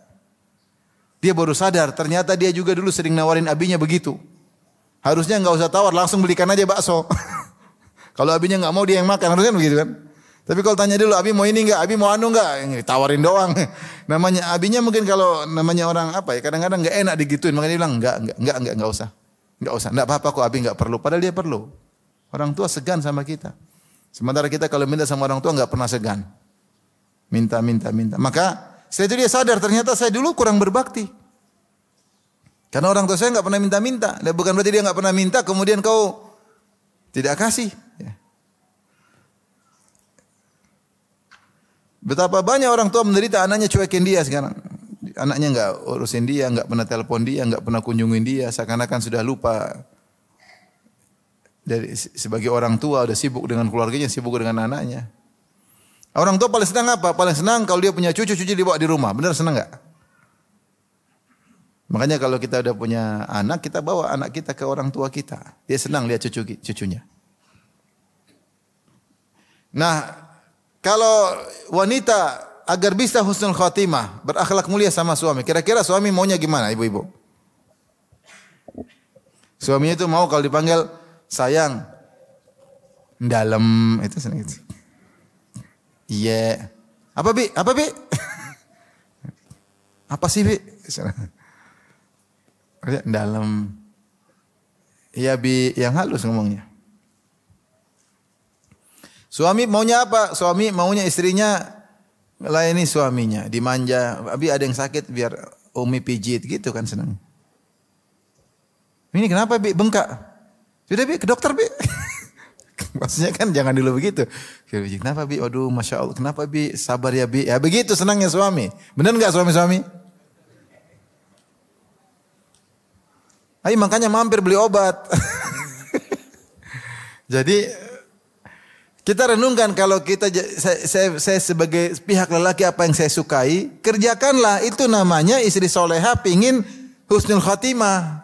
Dia baru sadar, ternyata dia juga dulu sering nawarin abinya begitu. Harusnya enggak usah tawar, langsung belikan aja bakso. Kalau abinya enggak mau dia yang makan, harusnya begitu kan? Tapi kalau tanya dulu, Abi mau ini enggak? Abi mau anu enggak? Yang ditawarin doang. Namanya abinya mungkin kalau namanya orang apa ya, kadang-kadang enggak enak digituin, makanya dia bilang enggak usah. Enggak usah. Enggak apa-apa kok Abi enggak perlu, padahal dia perlu. Orang tua segan sama kita. Sementara kita kalau minta sama orang tua enggak pernah segan. Minta. Maka setelah itu dia sadar ternyata saya dulu kurang berbakti. Karena orang tua saya enggak pernah minta-minta. Dan bukan berarti dia enggak pernah minta kemudian kau tidak kasih. Ya. Betapa banyak orang tua menderita anaknya cuekin dia sekarang. Anaknya enggak urusin dia, enggak pernah telepon dia, enggak pernah kunjungin dia, seakan-akan sudah lupa. Dari sebagai orang tua udah sibuk dengan keluarganya, sibuk dengan anaknya. Orang tua paling senang apa? Paling senang kalau dia punya cucu dibawa di rumah. Benar senang enggak? Makanya kalau kita udah punya anak, kita bawa anak kita ke orang tua kita. Dia senang lihat cucunya. Nah, kalau wanita agar bisa husnul khatimah, berakhlak mulia sama suami, kira-kira suami maunya gimana ibu-ibu? Suaminya itu mau kalau dipanggil sayang, dalam itu senang itu. Iya. Apa bi? Apa sih bi? Dalam. Iya bi, yang halus ngomongnya. Suami maunya apa? Suami maunya istrinya melayani suaminya, dimanja. Abi ada yang sakit biar Umi pijit gitu kan senang. Ini kenapa Bi? Bengkak. Sudah Bi, ke dokter Bi. Maksudnya kan jangan dulu begitu. Kenapa Bi? Aduh Masya Allah. Kenapa Bi? Sabar ya Bi. Ya begitu senangnya suami. Benar enggak suami-suami? Ayo makanya mampir beli obat. Jadi kita renungkan kalau saya sebagai pihak lelaki apa yang saya sukai, kerjakanlah, itu namanya istri soleha pingin husnul khatimah.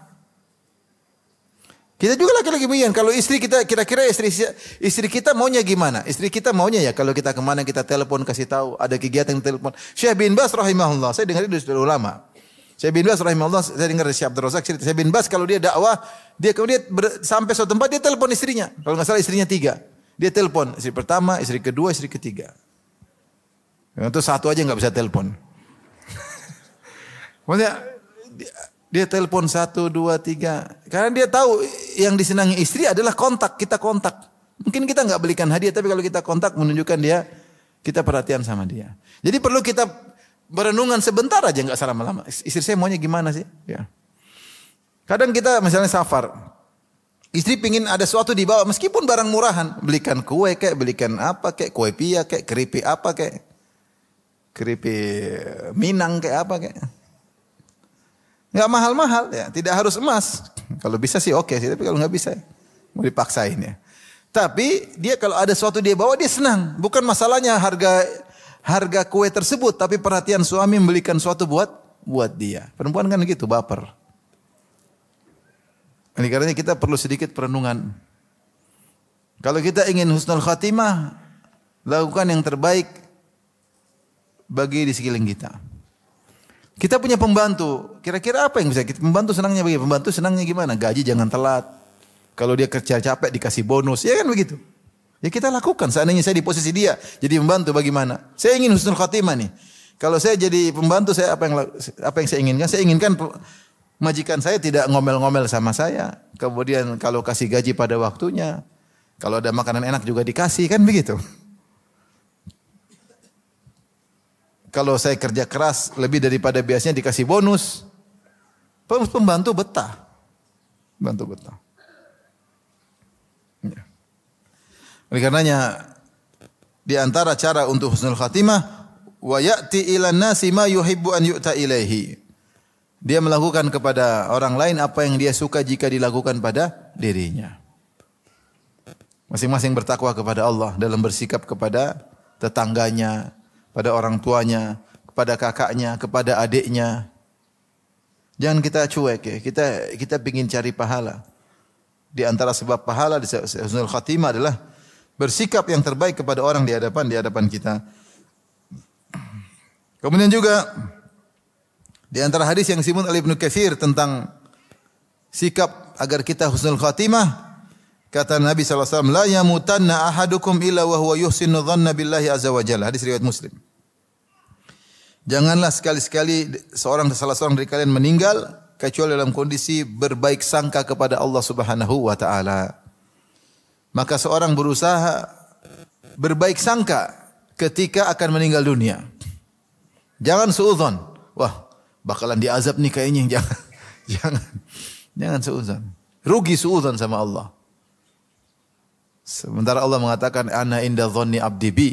Kita juga laki-laki begini, kalau istri kita kira-kira istri kita maunya gimana? Istri kita maunya ya kalau kita kemana kita telepon kasih tahu, ada kegiatan telepon. Syekh bin Baz rahimahullah, saya dengar itu sudah ulama. Syekh bin Baz rahimahullah, saya dengar dari Syekh Abdul Razak cerita Syekh bin Baz kalau dia dakwah, dia kemudian sampai suatu tempat dia telepon istrinya. Kalau enggak salah istrinya 3. Dia telepon istri pertama, istri kedua, istri ketiga. Itu satu aja nggak bisa telepon. Maksudnya dia telepon 1, 2, 3. Karena dia tahu yang disenangi istri adalah kontak. Kita kontak. Mungkin kita nggak belikan hadiah, tapi kalau kita kontak menunjukkan dia kita perhatian sama dia. Jadi perlu kita berenungan sebentar aja nggak salah lama. Istri saya maunya gimana sih? Ya. Kadang kita misalnya safar. Istri pingin ada sesuatu dibawa meskipun barang murahan, belikan kue kayak, belikan apa kayak, kue pia kayak, keripik apa kayak, keripik Minang kayak apa kayak. Enggak mahal-mahal ya, tidak harus emas. Kalau bisa sih oke sih, tapi kalau enggak bisa mau dipaksain ya. Tapi dia kalau ada sesuatu dia bawa dia senang. Bukan masalahnya harga kue tersebut, tapi perhatian suami membelikan sesuatu buat dia. Perempuan kan gitu, baper. Oleh karenanya kita perlu sedikit perenungan. Kalau kita ingin husnul khatimah, lakukan yang terbaik bagi di sekeliling kita. Kita punya pembantu, kira-kira apa yang bisa kita pembantu senangnya bagaimana? Pembantu senangnya gimana? Gaji jangan telat. Kalau dia kerja capek dikasih bonus, ya kan begitu. Ya kita lakukan. Seandainya saya di posisi dia, jadi pembantu bagaimana? Saya ingin husnul khatimah nih. Kalau saya jadi pembantu, saya apa yang saya inginkan? Saya inginkan majikan saya tidak ngomel-ngomel sama saya. Kemudian kalau kasih gaji pada waktunya, kalau ada makanan enak juga dikasih, kan begitu. Kalau saya kerja keras lebih daripada biasanya dikasih bonus, pembantu betah. Pembantu betah. Ya. Oleh karenanya di antara cara untuk husnul khatimah, wa ya'ti ilan nasi ma yuhibbu an yu'ta ilaihi. Dia melakukan kepada orang lain apa yang dia suka jika dilakukan pada dirinya. Masing-masing bertakwa kepada Allah dalam bersikap kepada tetangganya, pada orang tuanya, kepada kakaknya, kepada adiknya. Jangan kita cuek ya. Kita ingin cari pahala. Di antara sebab pahala di husnul khatimah adalah bersikap yang terbaik kepada orang di hadapan kita. Kemudian juga di antara hadis yang disebut oleh Ibnu Katsir tentang sikap agar kita husnul khatimah, kata Nabi sallallahu alaihi wasallam, la yamutanna ahadukum illa wa huwa yuhsinu dhanna billahi azza wa jalla. Hadis riwayat Muslim. Janganlah sekali-sekali salah seorang dari kalian meninggal kecuali dalam kondisi berbaik sangka kepada Allah Subhanahu wa taala. Maka seorang berusaha berbaik sangka ketika akan meninggal dunia. Jangan suudzon. Wah, bakalan diazab nih kayaknya. Jangan suudzon. Rugi suudzon sama Allah. Sementara Allah mengatakan ana inda dhanni abdi bi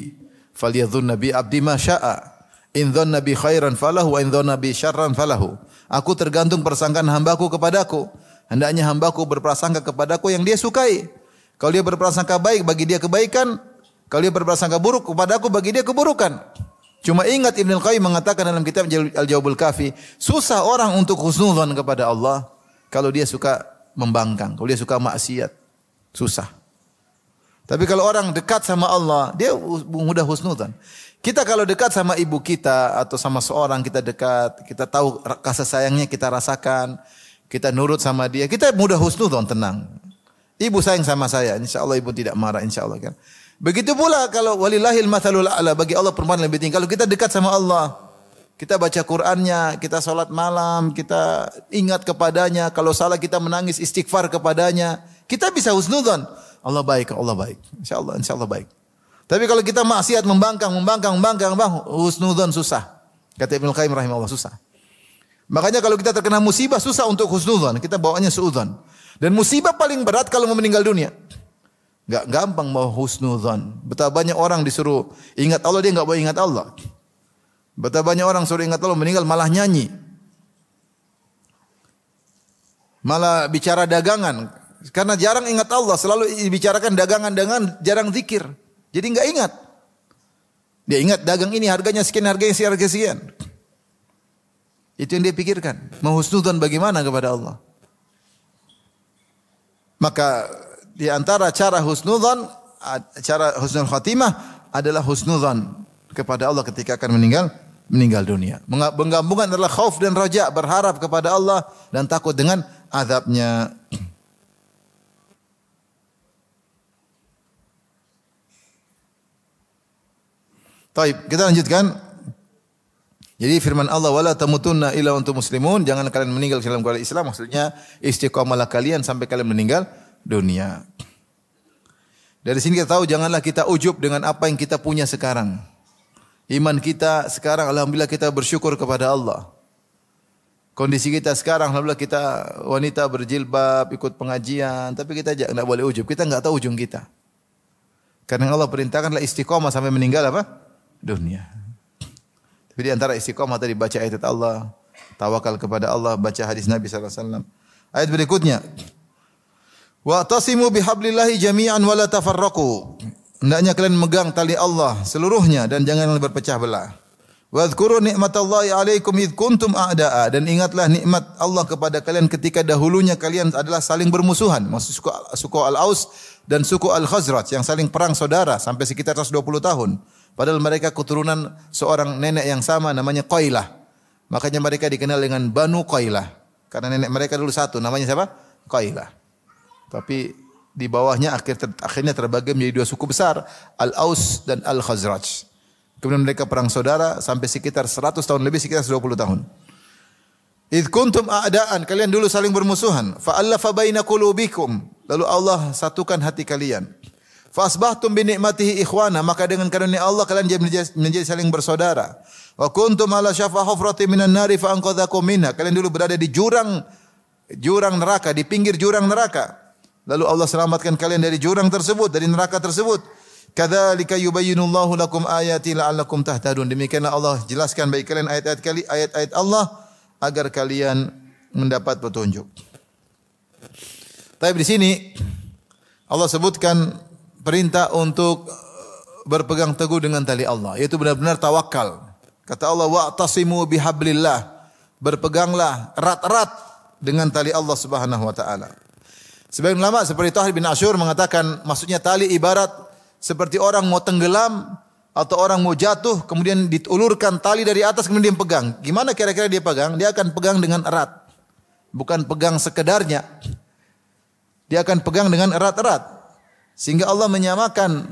falyadhunna bi abdi ma syaa. In dhanna bi khairan falahu wa in dhanna bi syarran falahu. Aku tergantung persangkaan hambaku kepadaku. Hendaknya hambaku berprasangka kepadaku yang dia sukai. Kalau dia berprasangka baik bagi dia kebaikan, kalau dia berprasangka buruk kepadaku bagi dia keburukan. Cuma ingat Ibnu Qayyim mengatakan dalam kitab Al-Jawabul Kafi, susah orang untuk husnudzon kepada Allah kalau dia suka membangkang, kalau dia suka maksiat. Susah. Tapi kalau orang dekat sama Allah, dia mudah husnudzon. Kita kalau dekat sama ibu kita atau sama seorang kita dekat, kita tahu kasih sayangnya kita rasakan, kita nurut sama dia, kita mudah husnudzon, tenang. Ibu sayang sama saya, insyaallah ibu tidak marah, insyaallah kan. Begitu pula kalau walillahil matsalul a'la, bagi Allah perumpamaan lebih tinggi. Kalau kita dekat sama Allah, kita baca Qur'annya, kita salat malam, kita ingat kepadanya, kalau salah kita menangis istighfar kepadanya, kita bisa husnudzon. Allah baik, insyaallah baik. Tapi kalau kita maksiat membangkang, husnudzon susah. Kata Ibnu Qayyim rahimahullah, susah. Makanya kalau kita terkena musibah susah untuk husnudzon, kita bawaannya suudzon. Dan musibah paling berat kalau mau meninggal dunia. Enggak gampang mau husnudzon. Betapa banyak orang disuruh ingat Allah, dia enggak mau ingat Allah. Betapa banyak orang suruh ingat Allah, meninggal malah nyanyi. Malah bicara dagangan. Karena jarang ingat Allah, selalu dibicarakan dagangan, jarang zikir. Jadi enggak ingat. Dia ingat dagang ini harganya sekian, harga sekian. Itu yang dia pikirkan. Mau husnudzon bagaimana kepada Allah. Maka di antara cara husnul khatimah adalah husnudzon kepada Allah ketika akan meninggal dunia. Menggabungkan adalah khauf dan raja, berharap kepada Allah dan takut dengan azabnya. Baik, kita lanjutkan. Jadi firman Allah, wala tamutunna illa antum muslimun, jangan kalian meninggal dalam keadaan Islam, maksudnya istiqamalah kalian sampai kalian meninggal dunia. Dari sini kita tahu janganlah kita ujub dengan apa yang kita punya sekarang. Iman kita sekarang alhamdulillah kita bersyukur kepada Allah. Kondisi kita sekarang alhamdulillah kita wanita berjilbab, ikut pengajian, tapi kita enggak boleh ujub. Kita enggak tahu ujung kita. Karena Allah perintahkanlah istiqamah sampai meninggal apa? Dunia. Tapi di antara istiqamah tadi baca ayat Allah, tawakal kepada Allah, baca hadis Nabi sallallahu alaihi wasallam. Ayat berikutnya, Wa'tasimu bihablillahi jami'an wa la tafarraqu. Hendaknya kalian megang tali Allah seluruhnya dan janganlah berpecah belah. Wadhkuru ni'matallahi 'alaikum id kuntum a'da'a, dan ingatlah nikmat Allah kepada kalian ketika dahulunya kalian adalah saling bermusuhan. Maksud suku Al-Aus dan suku Al-Khazraj yang saling perang saudara sampai sekitar 120 tahun. Padahal mereka keturunan seorang nenek yang sama namanya Qailah. Makanya mereka dikenal dengan Banu Qailah. Karena nenek mereka dulu satu, namanya siapa? Qailah. Tapi di bawahnya akhirnya terbagi menjadi dua suku besar, Al-Aus dan Al-Khazraj. Kemudian mereka perang saudara sampai sekitar 100 tahun lebih, sekitar 120 tahun. Idh kuntum a'da'an, kalian dulu saling bermusuhan. Fa'allafa baina qulubikum, lalu Allah satukan hati kalian. Fa'asbahtum bi ni'matihi ikhwana, maka dengan karunia Allah kalian menjadi saling bersaudara. Wa kuntum ala syafa hufratin minan nari fa anqadhakum minha, kalian dulu berada di jurang neraka, di pinggir jurang neraka. Lalu Allah selamatkan kalian dari jurang tersebut, dari neraka tersebut. Kadzalika yubayyinullahu lakum ayati la'allakum tahtadun. Demikianlah Allah jelaskan bagi kalian ayat-ayat Allah agar kalian mendapat petunjuk. Tapi di sini Allah sebutkan perintah untuk berpegang teguh dengan tali Allah, yaitu benar-benar tawakal. Kata Allah, wa'tasimu bihablillah, berpeganglah erat-erat dengan tali Allah Subhanahu wa taala. Sebagian ulama seperti Tahir bin Asyur mengatakan maksudnya tali ibarat seperti orang mau tenggelam atau orang mau jatuh kemudian diulurkan tali dari atas kemudian dia pegang. Gimana kira-kira dia pegang? Dia akan pegang dengan erat. Bukan pegang sekedarnya. Dia akan pegang dengan erat-erat. Sehingga Allah menyamakan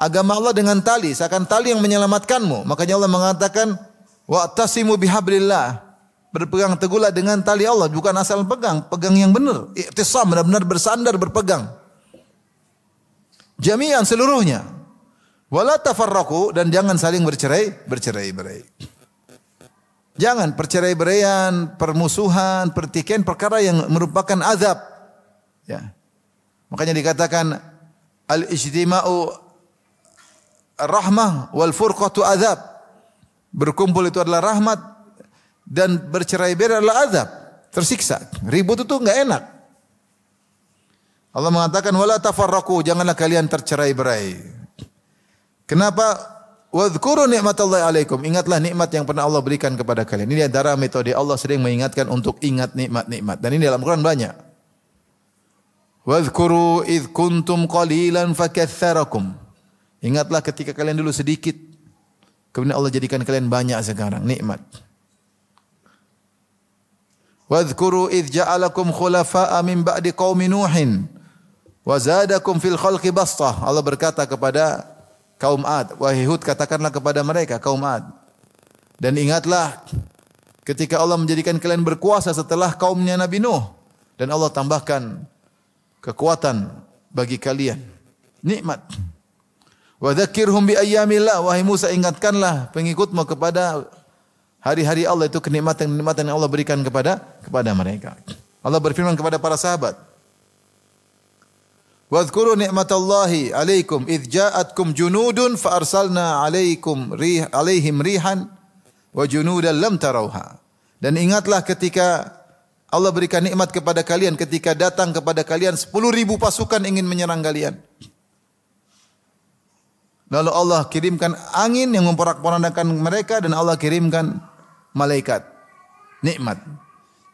agama Allah dengan tali, seakan tali yang menyelamatkanmu. Makanya Allah mengatakan wa'tasimu bihablillah. Berpegang teguhlah dengan tali Allah, bukan asal pegang, pegang yang benar. I'tisam, benar-benar bersandar berpegang. Jami'an seluruhnya. Wala tafarraqu, dan jangan saling bercerai-berai. Jangan percerai-beraian, permusuhan, pertikaian, perkara yang merupakan azab. Ya. Makanya dikatakan al-ijtima'u rahmah wal furqatu azab. Berkumpul itu adalah rahmat dan bercerai-berai adalah azab, tersiksa. Ribut itu enggak enak. Allah mengatakan wala tafarraqu, janganlah kalian tercerai-berai. Kenapa? Wadhkuru ni'matallahi 'alaikum, ingatlah nikmat yang pernah Allah berikan kepada kalian. Ini antara metode Allah sering mengingatkan untuk ingat nikmat-nikmat, dan ini dalam Quran banyak. Wadhkuru idh kuntum qalilan fakatsarakum. Ingatlah ketika kalian dulu sedikit, kemudian Allah jadikan kalian banyak sekarang, nikmat. Wadhkuru idh ja'alakum khulafa'a min ba'di qaumi Nuhin wa zadakum fil khalqi bastah. Allah berkata kepada kaum Ad, wahai Hud, katakanlah kepada mereka kaum Ad, dan ingatlah ketika Allah menjadikan kalian berkuasa setelah kaumnya Nabi Nuh, dan Allah tambahkan kekuatan bagi kalian, nikmat. Wa dzakirhum bi ayyamillah, wahai Musa, ingatkanlah pengikutmu kepada hari-hari Allah, itu kenikmatan-kenikmatan yang Allah berikan kepada mereka. Allah berfirman kepada para sahabat, wadhkuru ni'matallahi 'alaikum idh ja'atkum junudun fa arsalna 'alaihim rihan wa junudan lam tarauha. Dan ingatlah ketika Allah berikan nikmat kepada kalian ketika datang kepada kalian 10.000 pasukan ingin menyerang kalian. Lalu Allah kirimkan angin yang memporak-porandakan mereka, dan Allah kirimkan malaikat. Nikmat.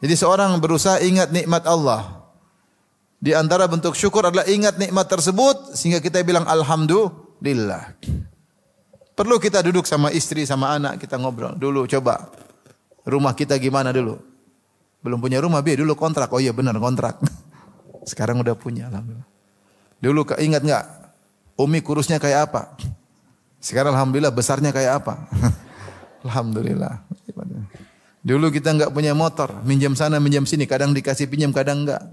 Jadi seorang berusaha ingat nikmat Allah. Di antara bentuk syukur adalah ingat nikmat tersebut sehingga kita bilang alhamdulillah. Perlu kita duduk sama istri, sama anak, kita ngobrol. Dulu coba rumah kita gimana dulu? Belum punya rumah, dulu kontrak. Oh iya benar, kontrak. Sekarang udah punya, alhamdulillah. Dulu ingat enggak? Umi kurusnya kayak apa? Sekarang alhamdulillah besarnya kayak apa? Alhamdulillah. Dulu kita enggak punya motor, minjam sana minjam sini, kadang dikasih pinjam, kadang enggak.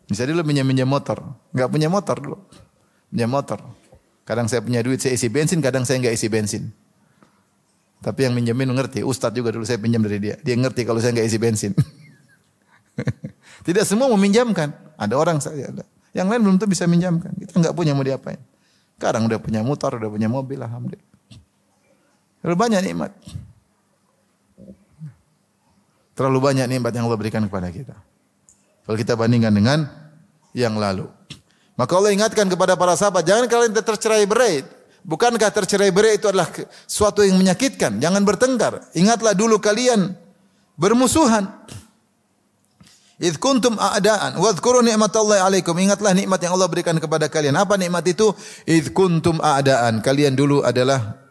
Bisa dulu minjam motor, enggak punya motor dulu. Minjam motor. Kadang saya punya duit, saya isi bensin, kadang saya enggak isi bensin. Tapi yang minjemin ngerti, Ustadz juga dulu saya pinjam dari dia. Dia ngerti kalau saya enggak isi bensin. Tidak semua meminjamkan. Ada orang saya ada. Yang lain belum tentu bisa minjamkan. Kita enggak punya, mau diapain? Sekarang udah punya motor, udah punya mobil, alhamdulillah. Terlalu banyak nikmat. Terlalu banyak nikmat yang Allah berikan kepada kita. Kalau kita bandingkan dengan yang lalu. Maka Allah ingatkan kepada para sahabat, jangan kalian tercerai-berai. Bukankah tercerai-berai itu adalah suatu yang menyakitkan? Jangan bertengkar. Ingatlah dulu kalian bermusuhan. Idz kuntum a'daan wadhkuru ni'matallahi 'alaikum. Ingatlah nikmat yang Allah berikan kepada kalian. Apa nikmat itu? Idz kuntum a'daan. Kalian dulu adalah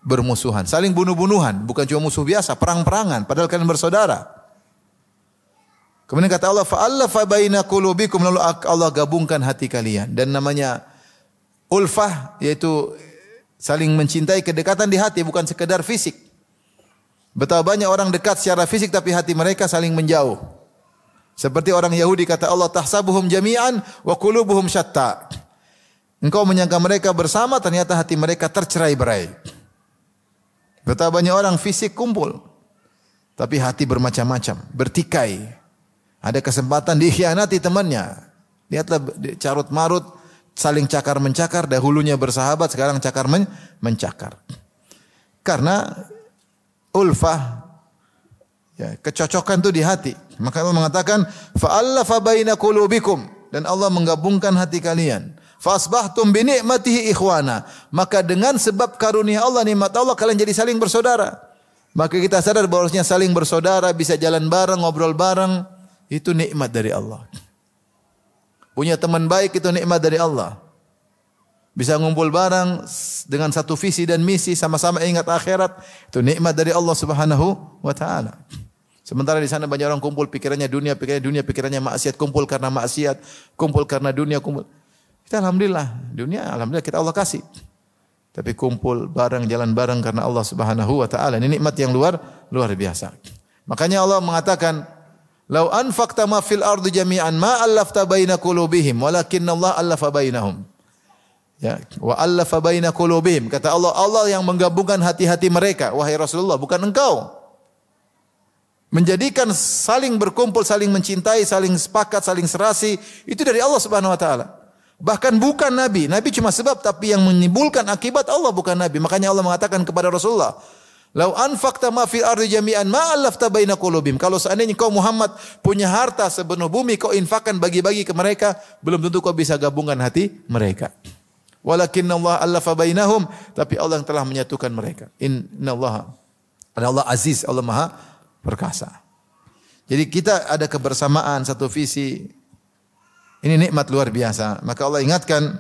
bermusuhan, saling bunuh-bunuhan, bukan cuma musuh biasa, perang-perangan padahal kalian bersaudara. Kemudian kata Allah, fa'alafa baina qulubikum, lalu Allah gabungkan hati kalian. Dan namanya ulfah yaitu saling mencintai, kedekatan di hati, bukan sekedar fisik. Betapa banyak orang dekat secara fisik tapi hati mereka saling menjauh. Seperti orang Yahudi, kata Allah, tahsabuhum jami'an wa qulubuhum syatta. Engkau menyangka mereka bersama, ternyata hati mereka tercerai-berai. Betapa banyak orang fisik kumpul tapi hati bermacam-macam, bertikai. Ada kesempatan dikhianati temannya. Lihatlah carut-marut, saling cakar-mencakar, dahulunya bersahabat, sekarang cakar-mencakar. Karena ulfah, ya, kecocokan itu di hati. Maka Allah mengatakan, fa'alafa baina qulubikum, dan Allah menggabungkan hati kalian. Fasbahtum bi ni'matihi ikhwana. Maka dengan sebab karunia Allah, nikmat Allah, kalian jadi saling bersaudara. Maka kita sadar bahwasanya saling bersaudara, bisa jalan bareng, ngobrol bareng, itu nikmat dari Allah. Punya teman baik itu nikmat dari Allah. Bisa ngumpul bareng dengan satu visi dan misi, sama-sama ingat akhirat, itu nikmat dari Allah Subhanahu wa taala. Sementara di sana banyak orang kumpul pikirannya dunia, pikirannya maksiat, kumpul karena maksiat, kumpul karena dunia, kumpul. Kita alhamdulillah, dunia alhamdulillah kita Allah kasih. Tapi kumpul bareng, jalan bareng karena Allah Subhanahu wa taala. Ini nikmat yang luar biasa. Makanya Allah mengatakan, "Lau anfaqta ma fil ardi jami'an ma allafta baina qulubihim, walakinnallaha allafa bainahum." Ya, wa allafa baina qulubihim. Kata Allah, Allah yang menggabungkan hati-hati mereka, wahai Rasulullah, bukan engkau. Menjadikan saling berkumpul, saling mencintai, saling sepakat, saling serasi, itu dari Allah Subhanahu wa taala. Bahkan bukan Nabi. Nabi cuma sebab, tapi yang menimbulkan akibat Allah, bukan Nabi. Makanya Allah mengatakan kepada Rasulullah, "Lau anfaqta ma fil ardi jami'an ma allafta baina qulubihim." Kalau seandainya kau Muhammad punya harta sepenuh bumi, kau infakkan bagi-bagi ke mereka, belum tentu kau bisa gabungkan hati mereka. Walakinnallaha allafa bainahum, tapi Allah yang telah menyatukan mereka. Innallaha, Allah aziz, Allah maha perkasa. Jadi kita ada kebersamaan, satu visi. Ini nikmat luar biasa. Maka Allah ingatkan,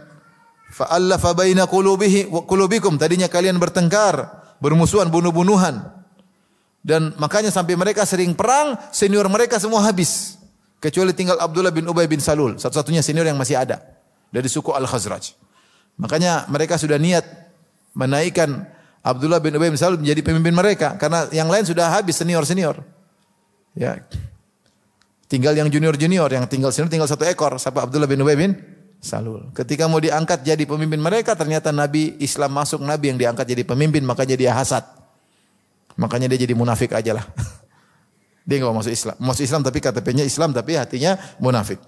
fa'allafa baina qulubikum. Tadinya kalian bertengkar, bermusuhan, bunuh-bunuhan. Dan makanya sampai mereka sering perang, senior mereka semua habis. Kecuali tinggal Abdullah bin Ubay bin Salul, satu-satunya senior yang masih ada dari suku Al-Khazraj. Makanya mereka sudah niat menaikkan Abdullah bin Ubay bin Salul menjadi pemimpin mereka, karena yang lain sudah habis senior-senior. Ya. Tinggal yang junior-junior, yang tinggal senior tinggal satu ekor, siapa? Abdullah bin Ubay bin Salul. Ketika mau diangkat jadi pemimpin mereka, ternyata Nabi Islam masuk, Nabi yang diangkat jadi pemimpin, makanya dia hasad. Makanya dia jadi munafik aja lah. Dia enggak mau masuk Islam. Masuk Islam tapi KTP-nya Islam tapi hatinya munafik.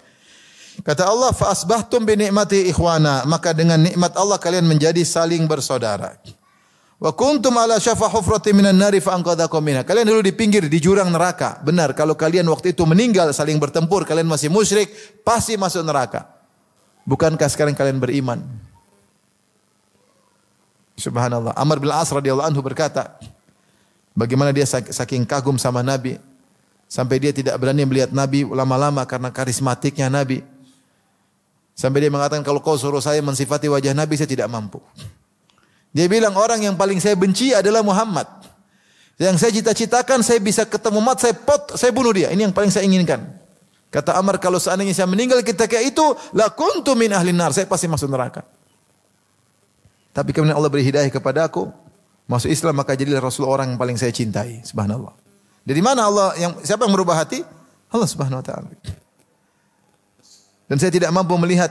Kata Allah, fa asbahtum bi ni'mati ikhwana, maka dengan nikmat Allah kalian menjadi saling bersaudara. Wa kuntum ala syafa hufratin minan nari fa anqadhakum minha. Kalian dulu di pinggir, di jurang neraka. Benar, kalau kalian waktu itu meninggal saling bertempur, kalian masih musyrik, pasti masuk neraka. Bukankah sekarang kalian beriman? Subhanallah. Amr bin As radhiyallahu anhu berkata, bagaimana dia saking kagum sama Nabi, sampai dia tidak berani melihat Nabi lama-lama karena karismatiknya Nabi. Sampai dia mengatakan, kalau kau suruh saya mensifati wajah Nabi, saya tidak mampu. Dia bilang, orang yang paling saya benci adalah Muhammad. Yang saya cita-citakan, saya bisa ketemu mat, saya bunuh dia. Ini yang paling saya inginkan. Kata Amr, kalau seandainya saya meninggal ketika itu, la kuntu min ahlin nar, saya pasti masuk neraka. Tapi kemudian Allah beri hidayah kepada aku, masuk Islam, maka jadilah Rasulullah orang yang paling saya cintai. Subhanallah. Dari mana Allah, siapa yang merubah hati? Allah Subhanahu wa taala. Dan saya tidak mampu melihat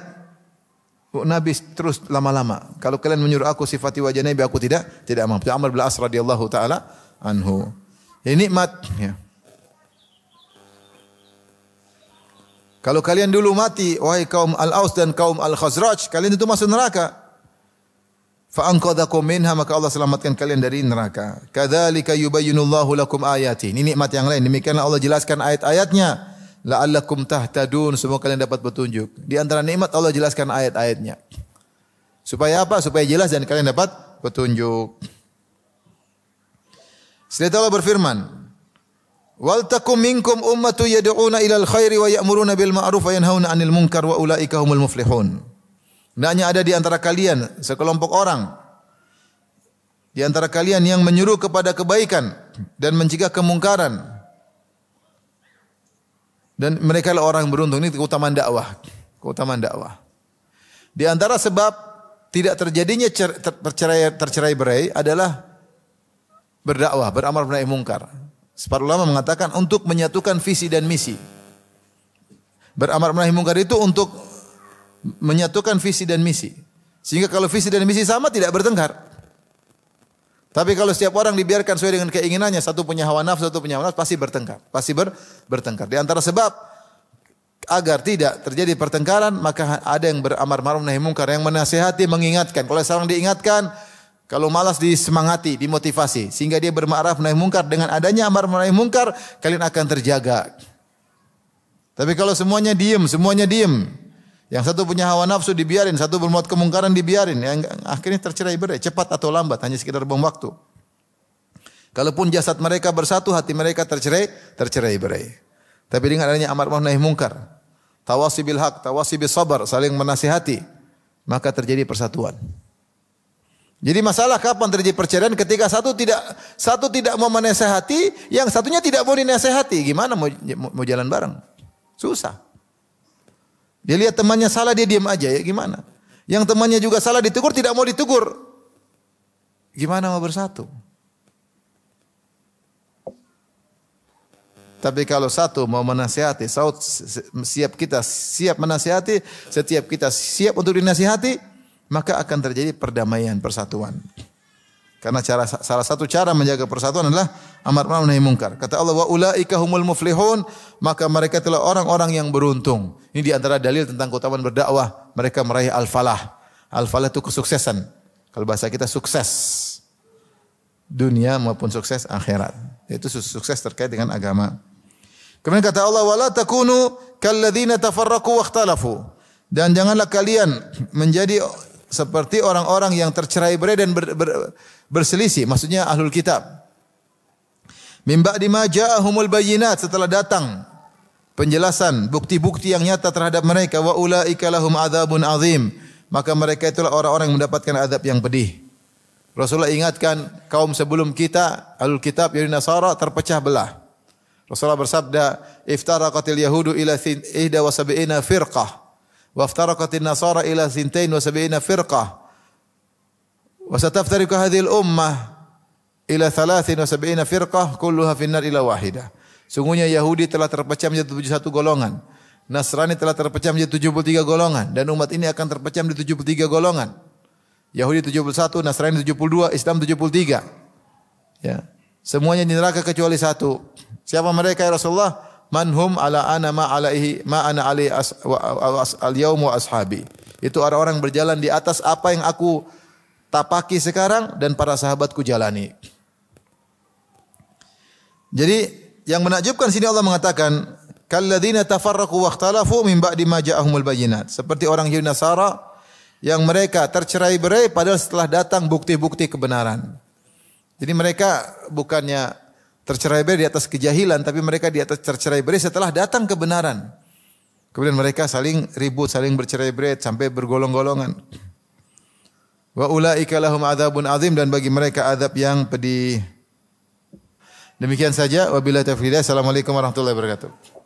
Nabi terus lama-lama. Kalau kalian menyuruh aku sifati wajah Nabi, aku tidak mampu. Amr bin As radhiyallahu taala anhu. Ini nikmat, ya. Kalau kalian dulu mati, wahai kaum Al-Aus dan kaum Al-Khazraj, kalian itu masuk neraka. Fa anqadhakum minha, maka Allah selamatkan kalian dari neraka. Kadzalika yubayyinullahu lakum ayati. Ini nikmat yang lain. Demikianlah Allah jelaskan ayat-ayatnya. la'allakum tahtadun, semoga kalian dapat petunjuk. Di antara nikmat Allah jelaskan ayat-ayatnya. Supaya apa? Supaya jelas dan kalian dapat petunjuk. Setelah itu Allah berfirman, wal takum minkum ummatu yad'una ilal khairi wa ya'muruna bil ma'ruf wa yanhauna 'anil munkar wa ulaika humul muflihun. Hendaknya ada di antara kalian sekelompok orang di antara kalian yang menyuruh kepada kebaikan dan mencegah kemungkaran. Dan mereka adalah orang yang beruntung. Ini keutamaan dakwah. Keutamaan dakwah. Di antara sebab tidak terjadinya tercerai-berai adalah berdakwah, beramar nahi mungkar. Separuh ulama mengatakan untuk menyatukan visi dan misi. Beramar nahi mungkar itu untuk menyatukan visi dan misi. Sehingga kalau visi dan misi sama tidak bertengkar. Tapi kalau setiap orang dibiarkan sesuai dengan keinginannya, satu punya hawa nafsu, satu punya hawa nafsu, pasti bertengkar. Pasti bertengkar. Di antara sebab agar tidak terjadi pertengkaran, maka ada yang beramar ma'ruf nahi munkar, yang menasihati, mengingatkan. Kalau seorang diingatkan, kalau malas disemangati, dimotivasi, sehingga dia berma'ruf nahi munkar. Dengan adanya amar nahi munkar, kalian akan terjaga. Tapi kalau semuanya diem, yang satu punya hawa nafsu dibiarin, satu berbuat kemungkaran dibiarin, yang akhirnya tercerai-berai, cepat atau lambat, hanya sekedar bom waktu. Kalaupun jasad mereka bersatu, hati mereka tercerai-berai. Tapi dengan adanya amar ma'ruf nahi munkar, tawasi bil haq, tawasi bis sabar, saling menasihati, maka terjadi persatuan. Jadi masalah kapan terjadi perceraian? Ketika satu tidak mau menasihati, yang satunya tidak mau dinasihati. Gimana mau jalan bareng? Susah. Dia lihat temannya salah, dia diam aja, ya gimana? Yang temannya juga salah ditegur, tidak mau ditegur. Gimana mau bersatu? Tapi kalau satu mau menasihati, siap menasihati, setiap kita siap untuk dinasihati, maka akan terjadi perdamaian, persatuan. Karena salah satu cara menjaga persatuan adalah amar ma'ruf nahi munkar. Kata Allah, wa ulaika humul muflihun, maka mereka adalah orang-orang yang beruntung. Ini di antara dalil tentang keutamaan berdakwah, mereka meraih al-falah. Al-falah itu kesuksesan. Kalau bahasa kita sukses dunia maupun sukses akhirat. Itu sukses terkait dengan agama. Kemudian kata Allah, wala takunu kalladzina tafarraqu wakhtalafu. Dan janganlah kalian menjadi seperti orang-orang yang tercerai-berai dan berselisih, maksudnya ahlul kitab. Min ba'di ma ja'ahumul bayyinat, setelah datang penjelasan, bukti-bukti yang nyata terhadap mereka, wa ulaika lahum adzabun azim, maka mereka itulah orang-orang yang mendapatkan azab yang pedih. Rasulullah ingatkan kaum sebelum kita, ahlul kitab Yahudi Nasara terpecah belah. Rasulullah bersabda, iftaraqatil yahudu ila 71 firqah. وافترقت النصارى إلى 72 فرقة وستفترق هذه الأمة إلى 73 فرقة كلها في النار إلا واحدة. Sungguhnya Yahudi telah terpecah menjadi 71 golongan, Nasrani telah terpecah menjadi 73 golongan, dan umat ini akan terpecah menjadi 73 golongan. Yahudi 71, Nasrani 72, Islam 73. Ya. Semuanya di neraka kecuali satu. Siapa mereka ya Rasulullah? Manhum ala ana ma alaihi ma ana alaihi al-yaum wa ashabi. Itu orang-orang berjalan di atas apa yang aku tapaki sekarang dan para sahabatku jalani. Jadi yang menakjubkan sini Allah mengatakan kalladzina tafarraqu wakhtalafu min ba'di ma ja'ahumul bayyinat. Seperti orang Yahudi Nasara yang mereka tercerai-berai padahal setelah datang bukti-bukti kebenaran. Jadi mereka bukannya tercerai-berai di atas kejahilan, tapi mereka di atas tercerai-berai setelah datang kebenaran. Kemudian mereka saling ribut, saling bercerai-berai sampai bergolong-golongan. Wa ulaika lahum adzabun azim, dan bagi mereka azab yang pedih. Demikian saja, wabillahi taufiq. Assalamualaikum warahmatullahi wabarakatuh.